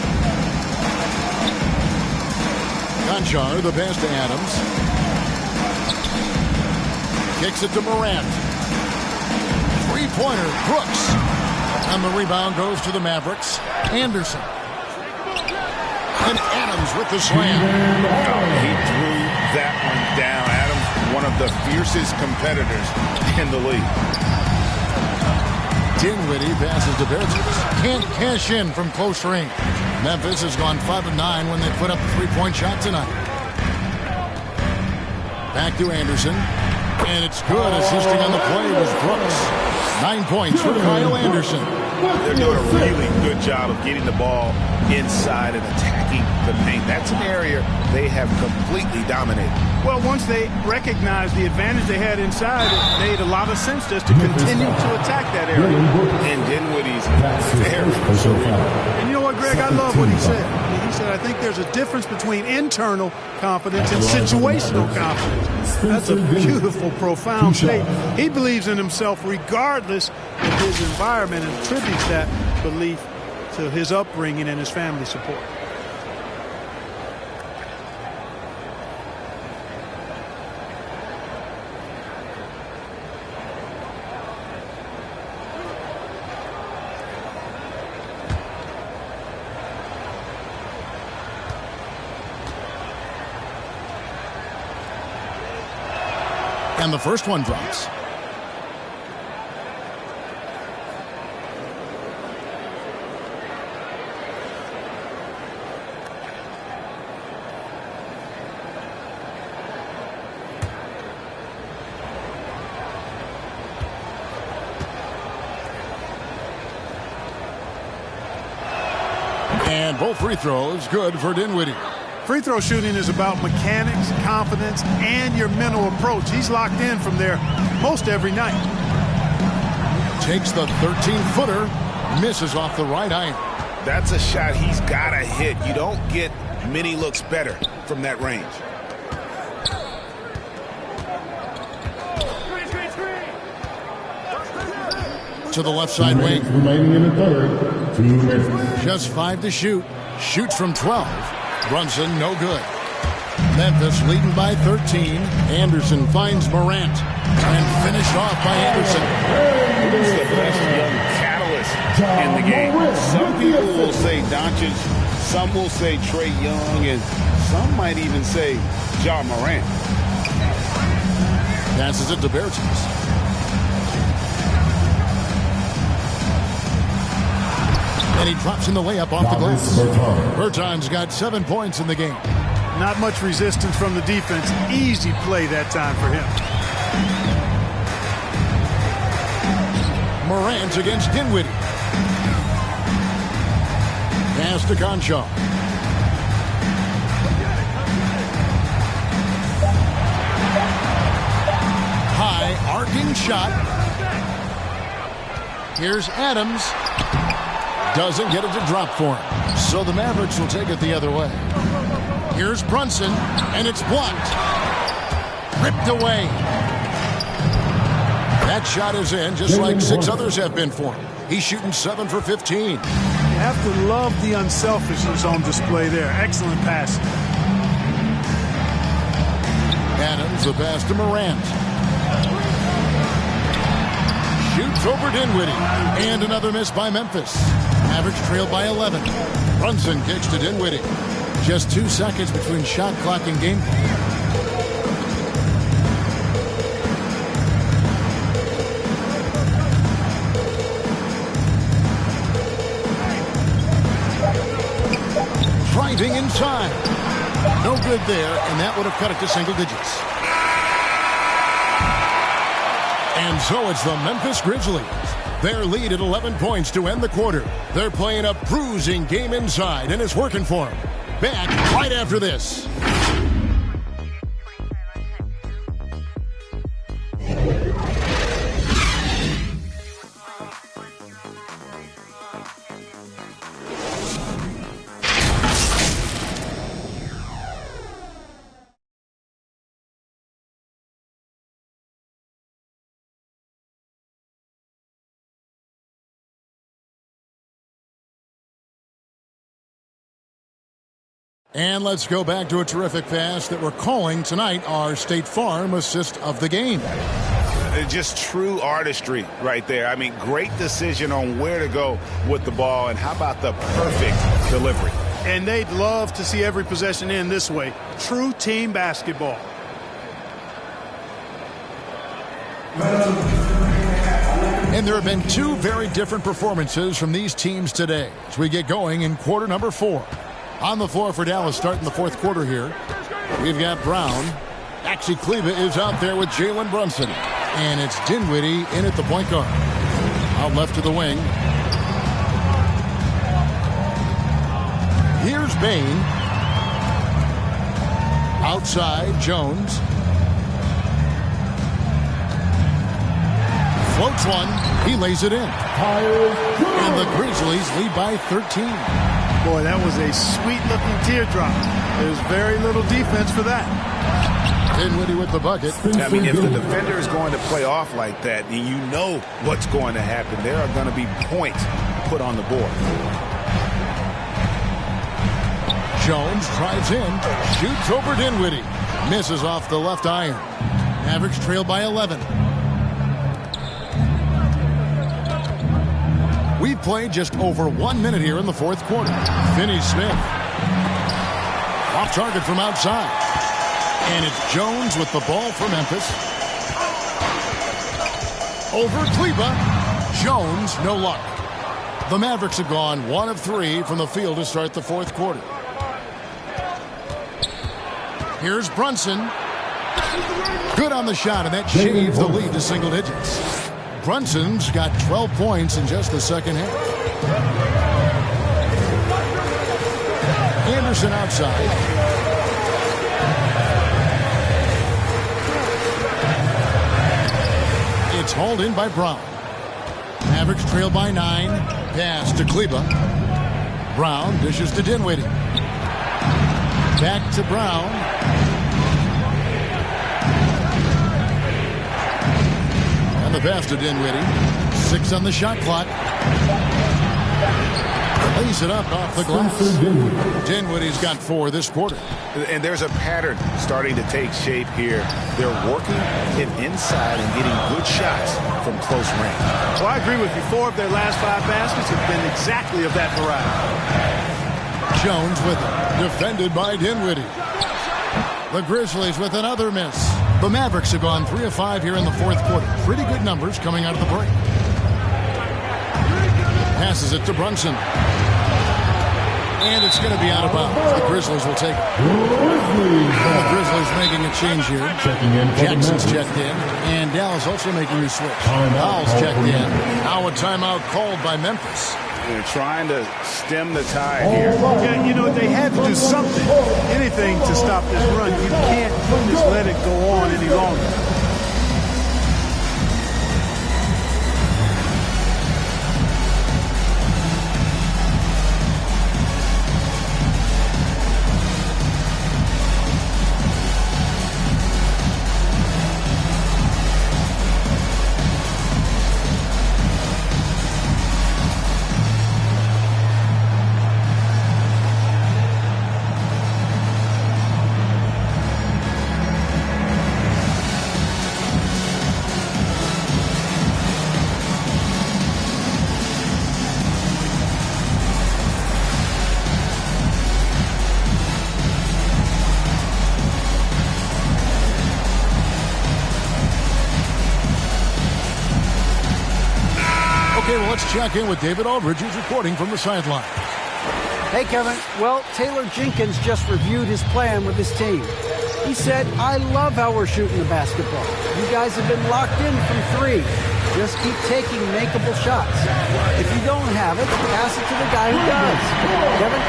Conchar, the pass to Adams. Kicks it to Morant. Three-pointer, Brooks. And the rebound goes to the Mavericks. Anderson. And Adams with the slam. Oh, he threw that one down. Adams one of the fiercest competitors in the league. Dinwiddie passes to Bertans. Can't cash in from close range. Memphis has gone 5 of 9 when they put up a three-point shot tonight. Back to Anderson. And it's good. Assisting on the play was Brooks. 9 points for Kyle Anderson. They're doing a really good job of getting the ball inside and attacking the paint. That's an area they have completely dominated. Well, once they recognized the advantage they had inside, it made a lot of sense just to continue to attack that area. And Dinwiddie's very And you know what, Greg? I love what he said. I mean, he said, I think there's a difference between internal confidence and situational confidence. That's a beautiful, profound statement. He believes in himself regardless of his environment and attributes that belief to his upbringing and his family support. And the first one drops. And both free throws good for Dinwiddie. Free throw shooting is about mechanics, confidence, and your mental approach. He's locked in from there most every night. Takes the 13-footer, misses off the right eye. That's a shot he's got to hit. You don't get many looks better from that range. To the left side wing. Remaining in the third. 2 minutes. Just 5 to shoot. Shoots from 12. Brunson, no good. Memphis leading by 13. Anderson finds Morant. And finished off by Anderson. He's the best young catalyst in the game. Some people will say Doncic, some will say Trae Young, and some might even say Ja Morant. Passes it to Bertans. And he drops in the layup off the glass. Bertans got 7 points in the game. Not much resistance from the defense. Easy play that time for him. Morant against Dinwiddie. Pass to Conchaw. High arcing shot. Here's Adams. Doesn't get it to drop for him. So the Mavericks will take it the other way. Here's Brunson, and it's blocked. Ripped away. That shot is in, just like 6 others have been for him. He's shooting 7 for 15. You have to love the unselfishness on display there. Excellent pass. Adams, the pass to Morant. Shoots over Dinwiddie. And another miss by Memphis. Mavericks trailed by 11. Brunson kicks to Dinwiddie. Just 2 seconds between shot clock and game clock. Driving inside. No good there, and that would have cut it to single digits. And so it's the Memphis Grizzlies. Their lead at 11 points to end the quarter. They're playing a bruising game inside, and it's working for them. Back right after this. And let's go back to a terrific pass that we're calling tonight our State Farm assist of the game. Just true artistry right there. I mean, great decision on where to go with the ball, and how about the perfect delivery? And they'd love to see every possession end this way. True team basketball. And there have been two very different performances from these teams today as we get going in quarter number 4. On the floor for Dallas starting the fourth quarter here. We've got Brown. Maxi Kleber is out there with Jalen Brunson. And it's Dinwiddie in at the point guard. Out left to the wing. Here's Bain. Outside, Jones. Floats one. He lays it in. And the Grizzlies lead by 13. Boy, that was a sweet-looking teardrop. There's very little defense for that. Dinwiddie with the bucket. I mean, if the defender is going to play off like that, and you know what's going to happen, there are going to be points put on the board. Jones drives in, shoots over Dinwiddie. Misses off the left iron. Mavericks trail by 11. We've played just over 1 minute here in the fourth quarter. Finney-Smith. Off target from outside. And it's Jones with the ball for Memphis. Over Kleber. Jones, no luck. The Mavericks have gone 1 of 3 from the field to start the fourth quarter. Here's Brunson. Good on the shot, and that shaves the lead to single digits. Brunson's got 12 points in just the second half. Anderson outside. It's hauled in by Brown. Mavericks trail by 9. Pass to Kleber. Brown dishes to Dinwiddie. Back to Brown. And the pass to Dinwiddie. 6 on the shot clock. Lays it up off the glass. Dinwiddie's got 4 this quarter. And there's a pattern starting to take shape here. They're working it inside and getting good shots from close range. Well, I agree with you. 4 of their last 5 baskets have been exactly of that variety. Jones with it. Defended by Dinwiddie. The Grizzlies with another miss. The Mavericks have gone 3 of 5 here in the fourth quarter. Pretty good numbers coming out of the break. Passes it to Brunson. And it's going to be out of bounds. The Grizzlies will take it. The Grizzlies making a change here. Jackson's checked in. And Dallas also making a switch. Powell's checked in. Now a timeout called by Memphis. They're trying to stem the tide here. Yeah, you know, they had to do something, anything to stop this run. You can't just let it go on any longer. Check in with David Aldridge, who's reporting from the sideline. Hey, Kevin. Well, Taylor Jenkins just reviewed his plan with his team. He said, I love how we're shooting the basketball. You guys have been locked in from 3. Just keep taking makeable shots. If you don't have it, pass it to the guy who does. Kevin?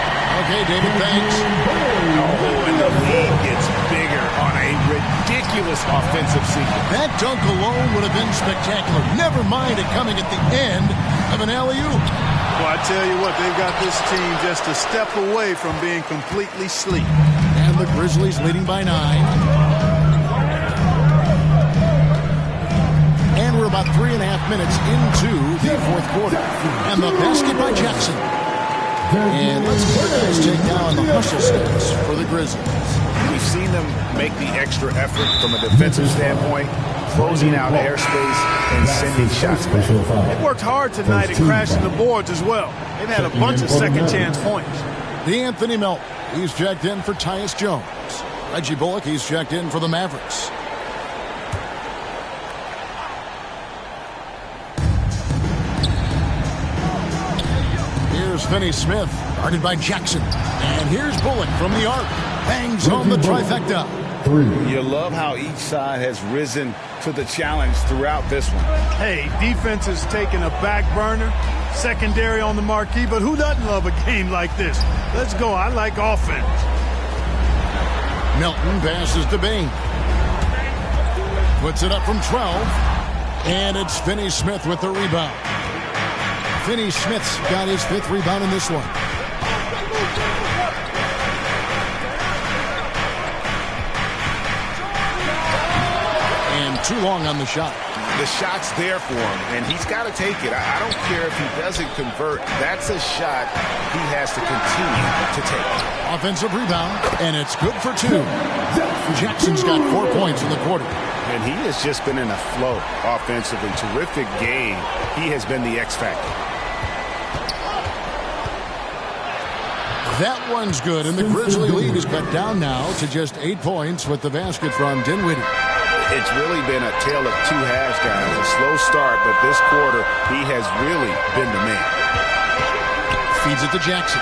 Okay, David, thanks. Oh, and the lead gets bigger on a ridiculous offensive sequence. That dunk alone would have been spectacular. Never mind it coming at the end of an alley-oop. Well, I tell you what, they've got this team just a step away from being completely asleep. And the Grizzlies leading by 9. And we're about 3.5 minutes into the fourth quarter. And the basket by Jackson. And let's get the guys take down the hustle steps for the Grizzlies. We've seen them make the extra effort from a defensive standpoint, closing out airspace and sending shots back. They worked hard tonight at crashing the boards as well. They've had a bunch of second-chance points. D'Anthony Melton, he's checked in for Tyus Jones. Reggie Bullock, he's checked in for the Mavericks. goes Finney-Smith, guarded by Jackson. And here's Bullock from the arc. Bangs home the trifecta. You love how each side has risen to the challenge throughout this one. Hey, defense is taking a back burner, secondary on the marquee, but who doesn't love a game like this? Let's go. I like offense. Melton passes to Bain. Puts it up from 12. And it's Finney-Smith with the rebound. Finney-Smith's got his 5th rebound in this one. And too long on the shot. The shot's there for him, and he's got to take it. I don't care if he doesn't convert. That's a shot he has to continue to take. Offensive rebound, and it's good for 2. Jackson's got 4 points in the quarter. And he has just been in a flow offensively. Terrific game. He has been the X factor. That one's good, and the Grizzly lead is cut down now to just 8 points with the basket from Dinwiddie. It's really been a tale of 2 halves, guys. A slow start, but this quarter, he has really been the man. Feeds it to Jackson.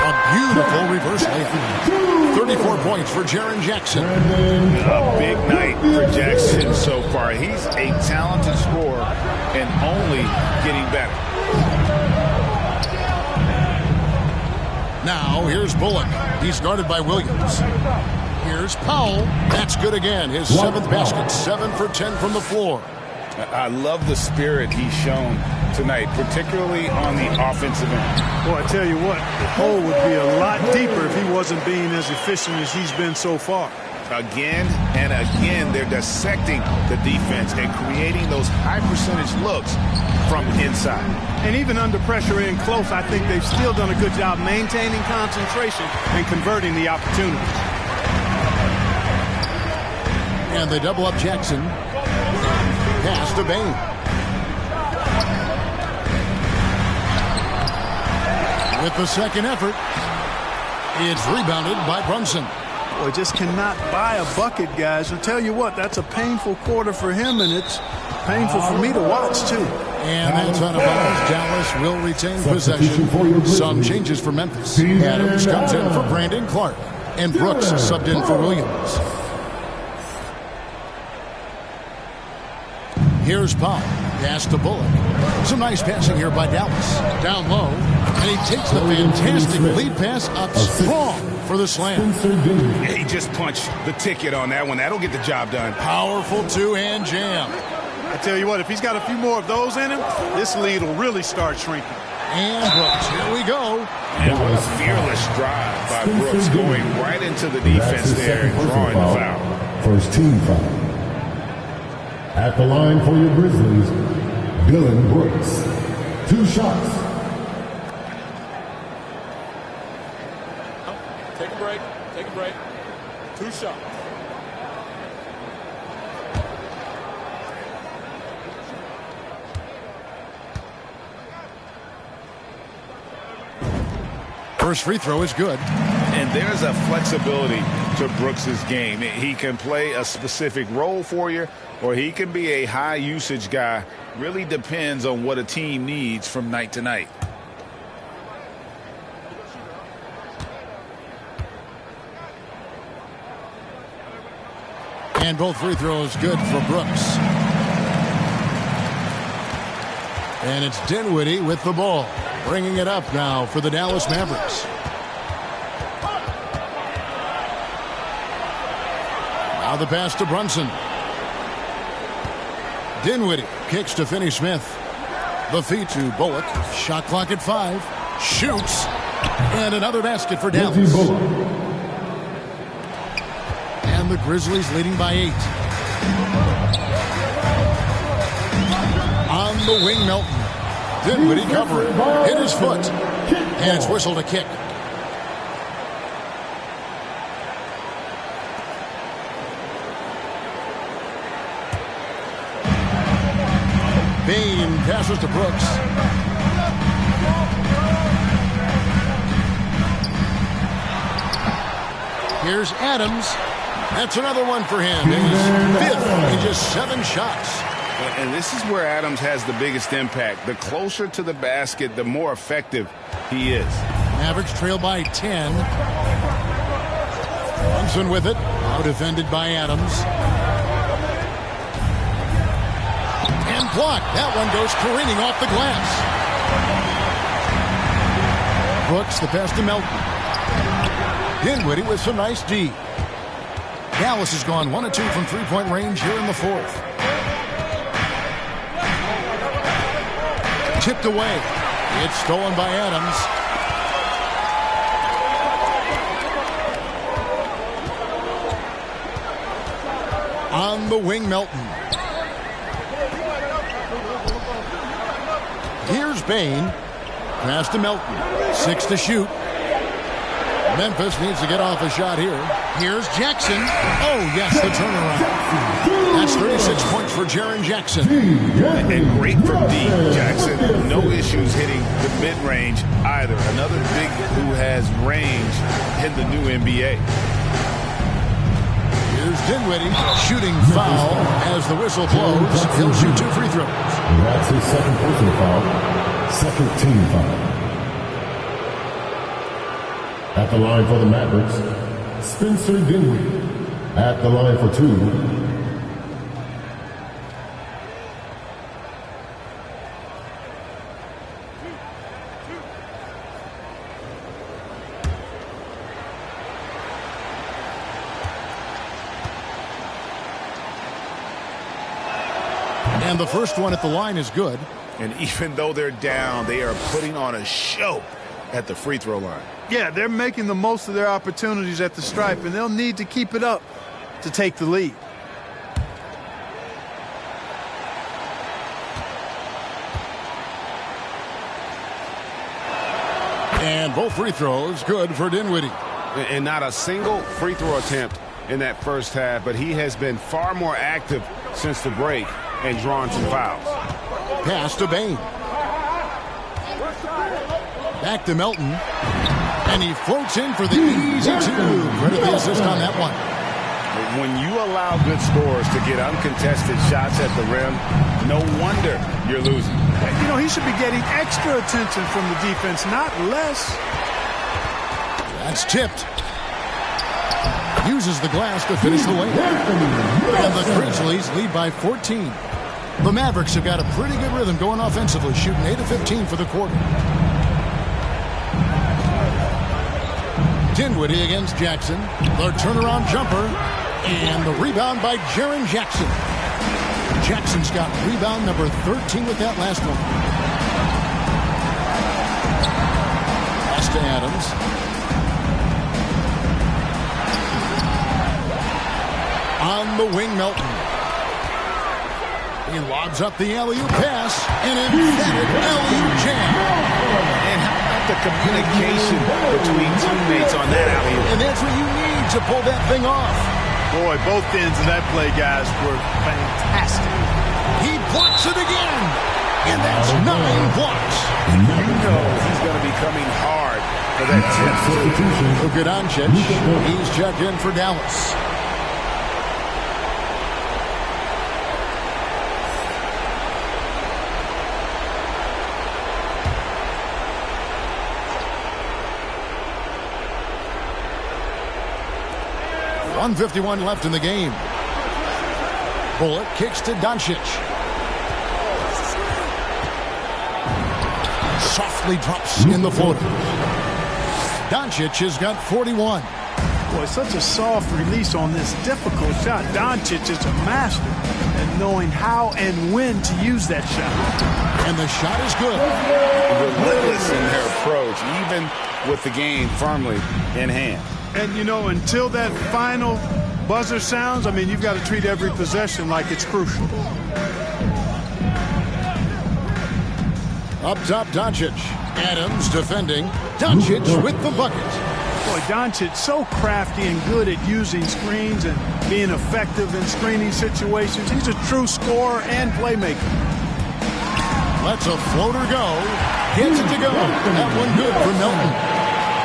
A beautiful reverse layup. 34 points for Jaren Jackson. A big night for Jackson so far. He's a talented scorer and only getting better. Now, here's Bullock. He's guarded by Williams. Here's Powell. That's good again. His 7th basket. 7 for 10 from the floor. I love the spirit he's shown tonight, particularly on the offensive end. Well, I tell you what, the hole would be a lot deeper if he wasn't being as efficient as he's been so far. Again and again, they're dissecting the defense and creating those high-percentage looks from inside. And even under pressure in close, I think they've still done a good job maintaining concentration and converting the opportunities. And they double up Jackson. Pass to Bain. With the second effort, it's rebounded by Brunson. Boy, just cannot buy a bucket, guys. I'll tell you what, that's a painful quarter for him, and it's painful for me to watch, too. And that's out of bounds. Dallas will retain possession. Some changes for Memphis. Adams comes in for Brandon Clark, and Brooks subbed in for Williams. Here's Powell. Pass to Bullock. Some nice passing here by Dallas. Down low. And he takes the fantastic lead pass up strong for the slam. He just punched the ticket on that one. That'll get the job done. Powerful two-hand jam. I tell you what, if he's got a few more of those in him, this lead will really start shrinking. And Brooks, here we go. And what a fearless drive by Brooks, going right into the defense there and drawing the foul. First team foul. At the line for your Grizzlies, Dillon Brooks. 2 shots. Take a break. Take a break. 2 shots. First free throw is good. And there's a flexibility to Brooks's game. He can play a specific role for you, or he can be a high usage guy. Really depends on what a team needs from night to night. And both free throws good for Brooks. And it's Dinwiddie with the ball, bringing it up now for the Dallas Mavericks. Now the pass to Brunson. Dinwiddie kicks to Finney-Smith. The feed to Bullock. Shot clock at 5. Shoots. And another basket for Dallas. And the Grizzlies leading by 8. On the wing, Melton. Dinwiddie covering. Hit his foot. And it's whistled a kick. Bain passes to Brooks. Here's Adams. That's another one for him. His 5th in just 7 shots. But And this is where Adams has the biggest impact. The closer to the basket, the more effective he is. Mavericks trail by 10. Brunson with it. Now defended by Adams. And blocked. That one goes careening off the glass. Brooks, the pass to Melton. Dinwiddie with some nice D. Dallas has gone 1 of 2 from three-point range here in the fourth. Tipped away. It's stolen by Adams. On the wing, Melton. Here's Bain. Pass to Melton. 6 to shoot. Memphis needs to get off a shot here. Here's Jackson. Oh, yes, the turnaround. That's 36 points for Jaren Jackson. And great from D. Jackson. No issues hitting the mid-range either. Another big who has range in the new NBA. Here's Dinwiddie. Shooting foul as the whistle blows. He'll shoot 2 free throws. That's his second personal foul. Second team foul. At the line for the Mavericks, Spencer Dinwiddie. At the line for 2. And the first one at the line is good. And even though they're down, they are putting on a show at the free throw line. Yeah, they're making the most of their opportunities at the stripe, and they'll need to keep it up to take the lead. And both free throws good for Dinwiddie. And not a single free throw attempt in that first half, but he has been far more active since the break and drawn some fouls. Pass to Bain. Back to Melton. And he floats in for the easy 2. Credit the assist on that one. When you allow good scorers to get uncontested shots at the rim, no wonder you're losing. You know, he should be getting extra attention from the defense, not less. That's tipped. Uses the glass to finish the layup. And the Grizzlies lead by 14. The Mavericks have got a pretty good rhythm going offensively, shooting 8 of 15 for the quarter. Dinwiddie against Jackson. The turnaround jumper. And the rebound by Jaren Jackson. Jackson's got rebound number 13 with that last one. Pass to Adams. On the wing, Melton. He lobs up the alley-oop pass. An emphatic alley-oop jam. And how about the communication between teammates on that alley-oop? And that's what you need to pull that thing off. Boy, both ends of that play, guys, were fantastic. He blocks it again. And that's 9 blocks. You know he's going to be coming hard for that tip. Luka Doncic, he's checked in for Dallas. .151 left in the game. Bullock kicks to Doncic. Softly drops in the floater. Doncic has got 41. Boy, such a soft release on this difficult shot. Doncic is a master at knowing how and when to use that shot. And the shot is good. Relentless in their approach, even with the game firmly in hand. And, you know, until that final buzzer sounds, I mean, you've got to treat every possession like it's crucial. Up top, Doncic. Adams defending. Doncic with the bucket. Boy, Doncic so crafty and good at using screens and being effective in screening situations. He's a true scorer and playmaker. Lets a floater go. Gets it to go. That one good for Melton.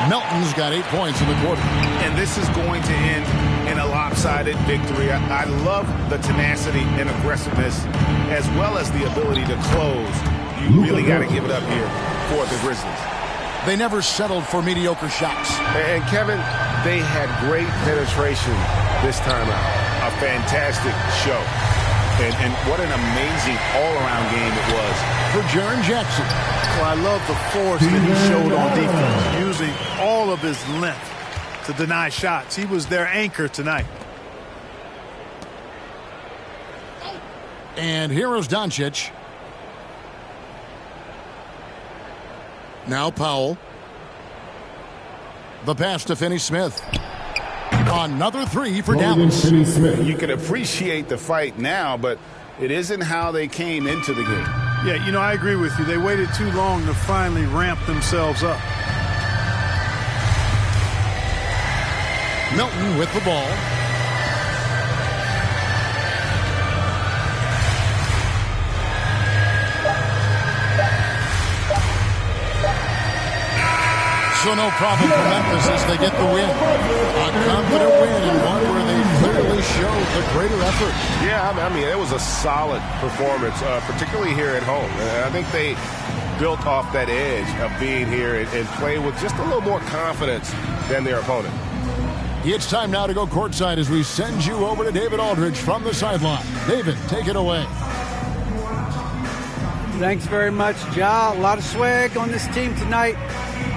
Melton Melton's got 8 points in the quarter. And this is going to end in a lopsided victory. I love the tenacity and aggressiveness as well as the ability to close. You really got to give it up here for the Grizzlies. They never settled for mediocre shots. And Kevin, they had great penetration this time out. A fantastic show. And what an amazing all-around game it was for Jaren Jackson. Well, I love the force that he showed on defense, using all of his length to deny shots. He was their anchor tonight. And here is Doncic. Now Powell. The pass to Finney-Smith. Another three for Dallas. You can appreciate the fight now, but it isn't how they came into the game. Yeah, you know, I agree with you. They waited too long to finally ramp themselves up. Melton with the ball. So no problem for Memphis as they get the win. A confident win and one where they clearly showed the greater effort. Yeah, I mean, it was a solid performance, particularly here at home. And I think they built off that edge of being here and play with just a little more confidence than their opponent. It's time now to go courtside as we send you over to David Aldridge from the sideline. David, take it away. Thanks very much, Ja. A lot of swag on this team tonight.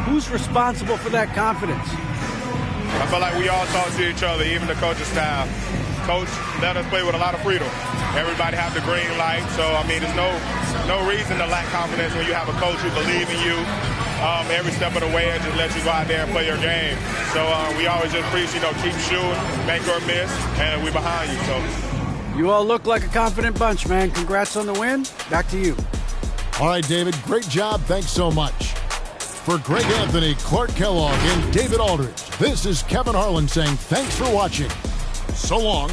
Who's responsible for that confidence? I feel like we all talk to each other, even the coaching staff. Coach let us play with a lot of freedom. Everybody have the green light, so I mean, there's no reason to lack confidence when you have a coach who believes in you every step of the way and just let you go out there and play your game. So we always just preach, keep shooting, make or miss, and we're behind you. So you all look like a confident bunch, man. Congrats on the win. Back to you. All right, David, great job. Thanks so much. For Greg Anthony, Clark Kellogg, and David Aldridge, this is Kevin Harlan saying thanks for watching. So long.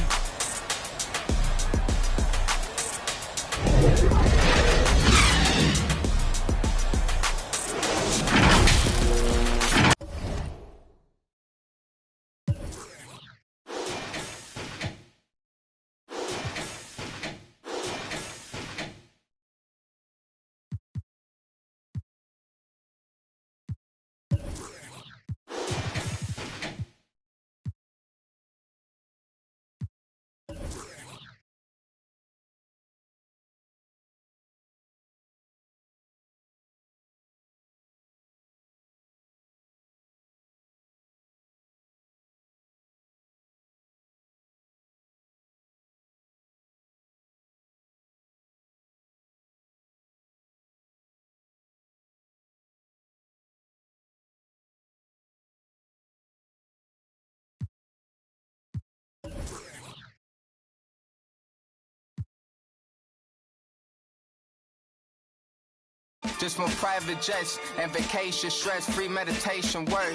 Just from private jets and vacation, stress-free meditation work.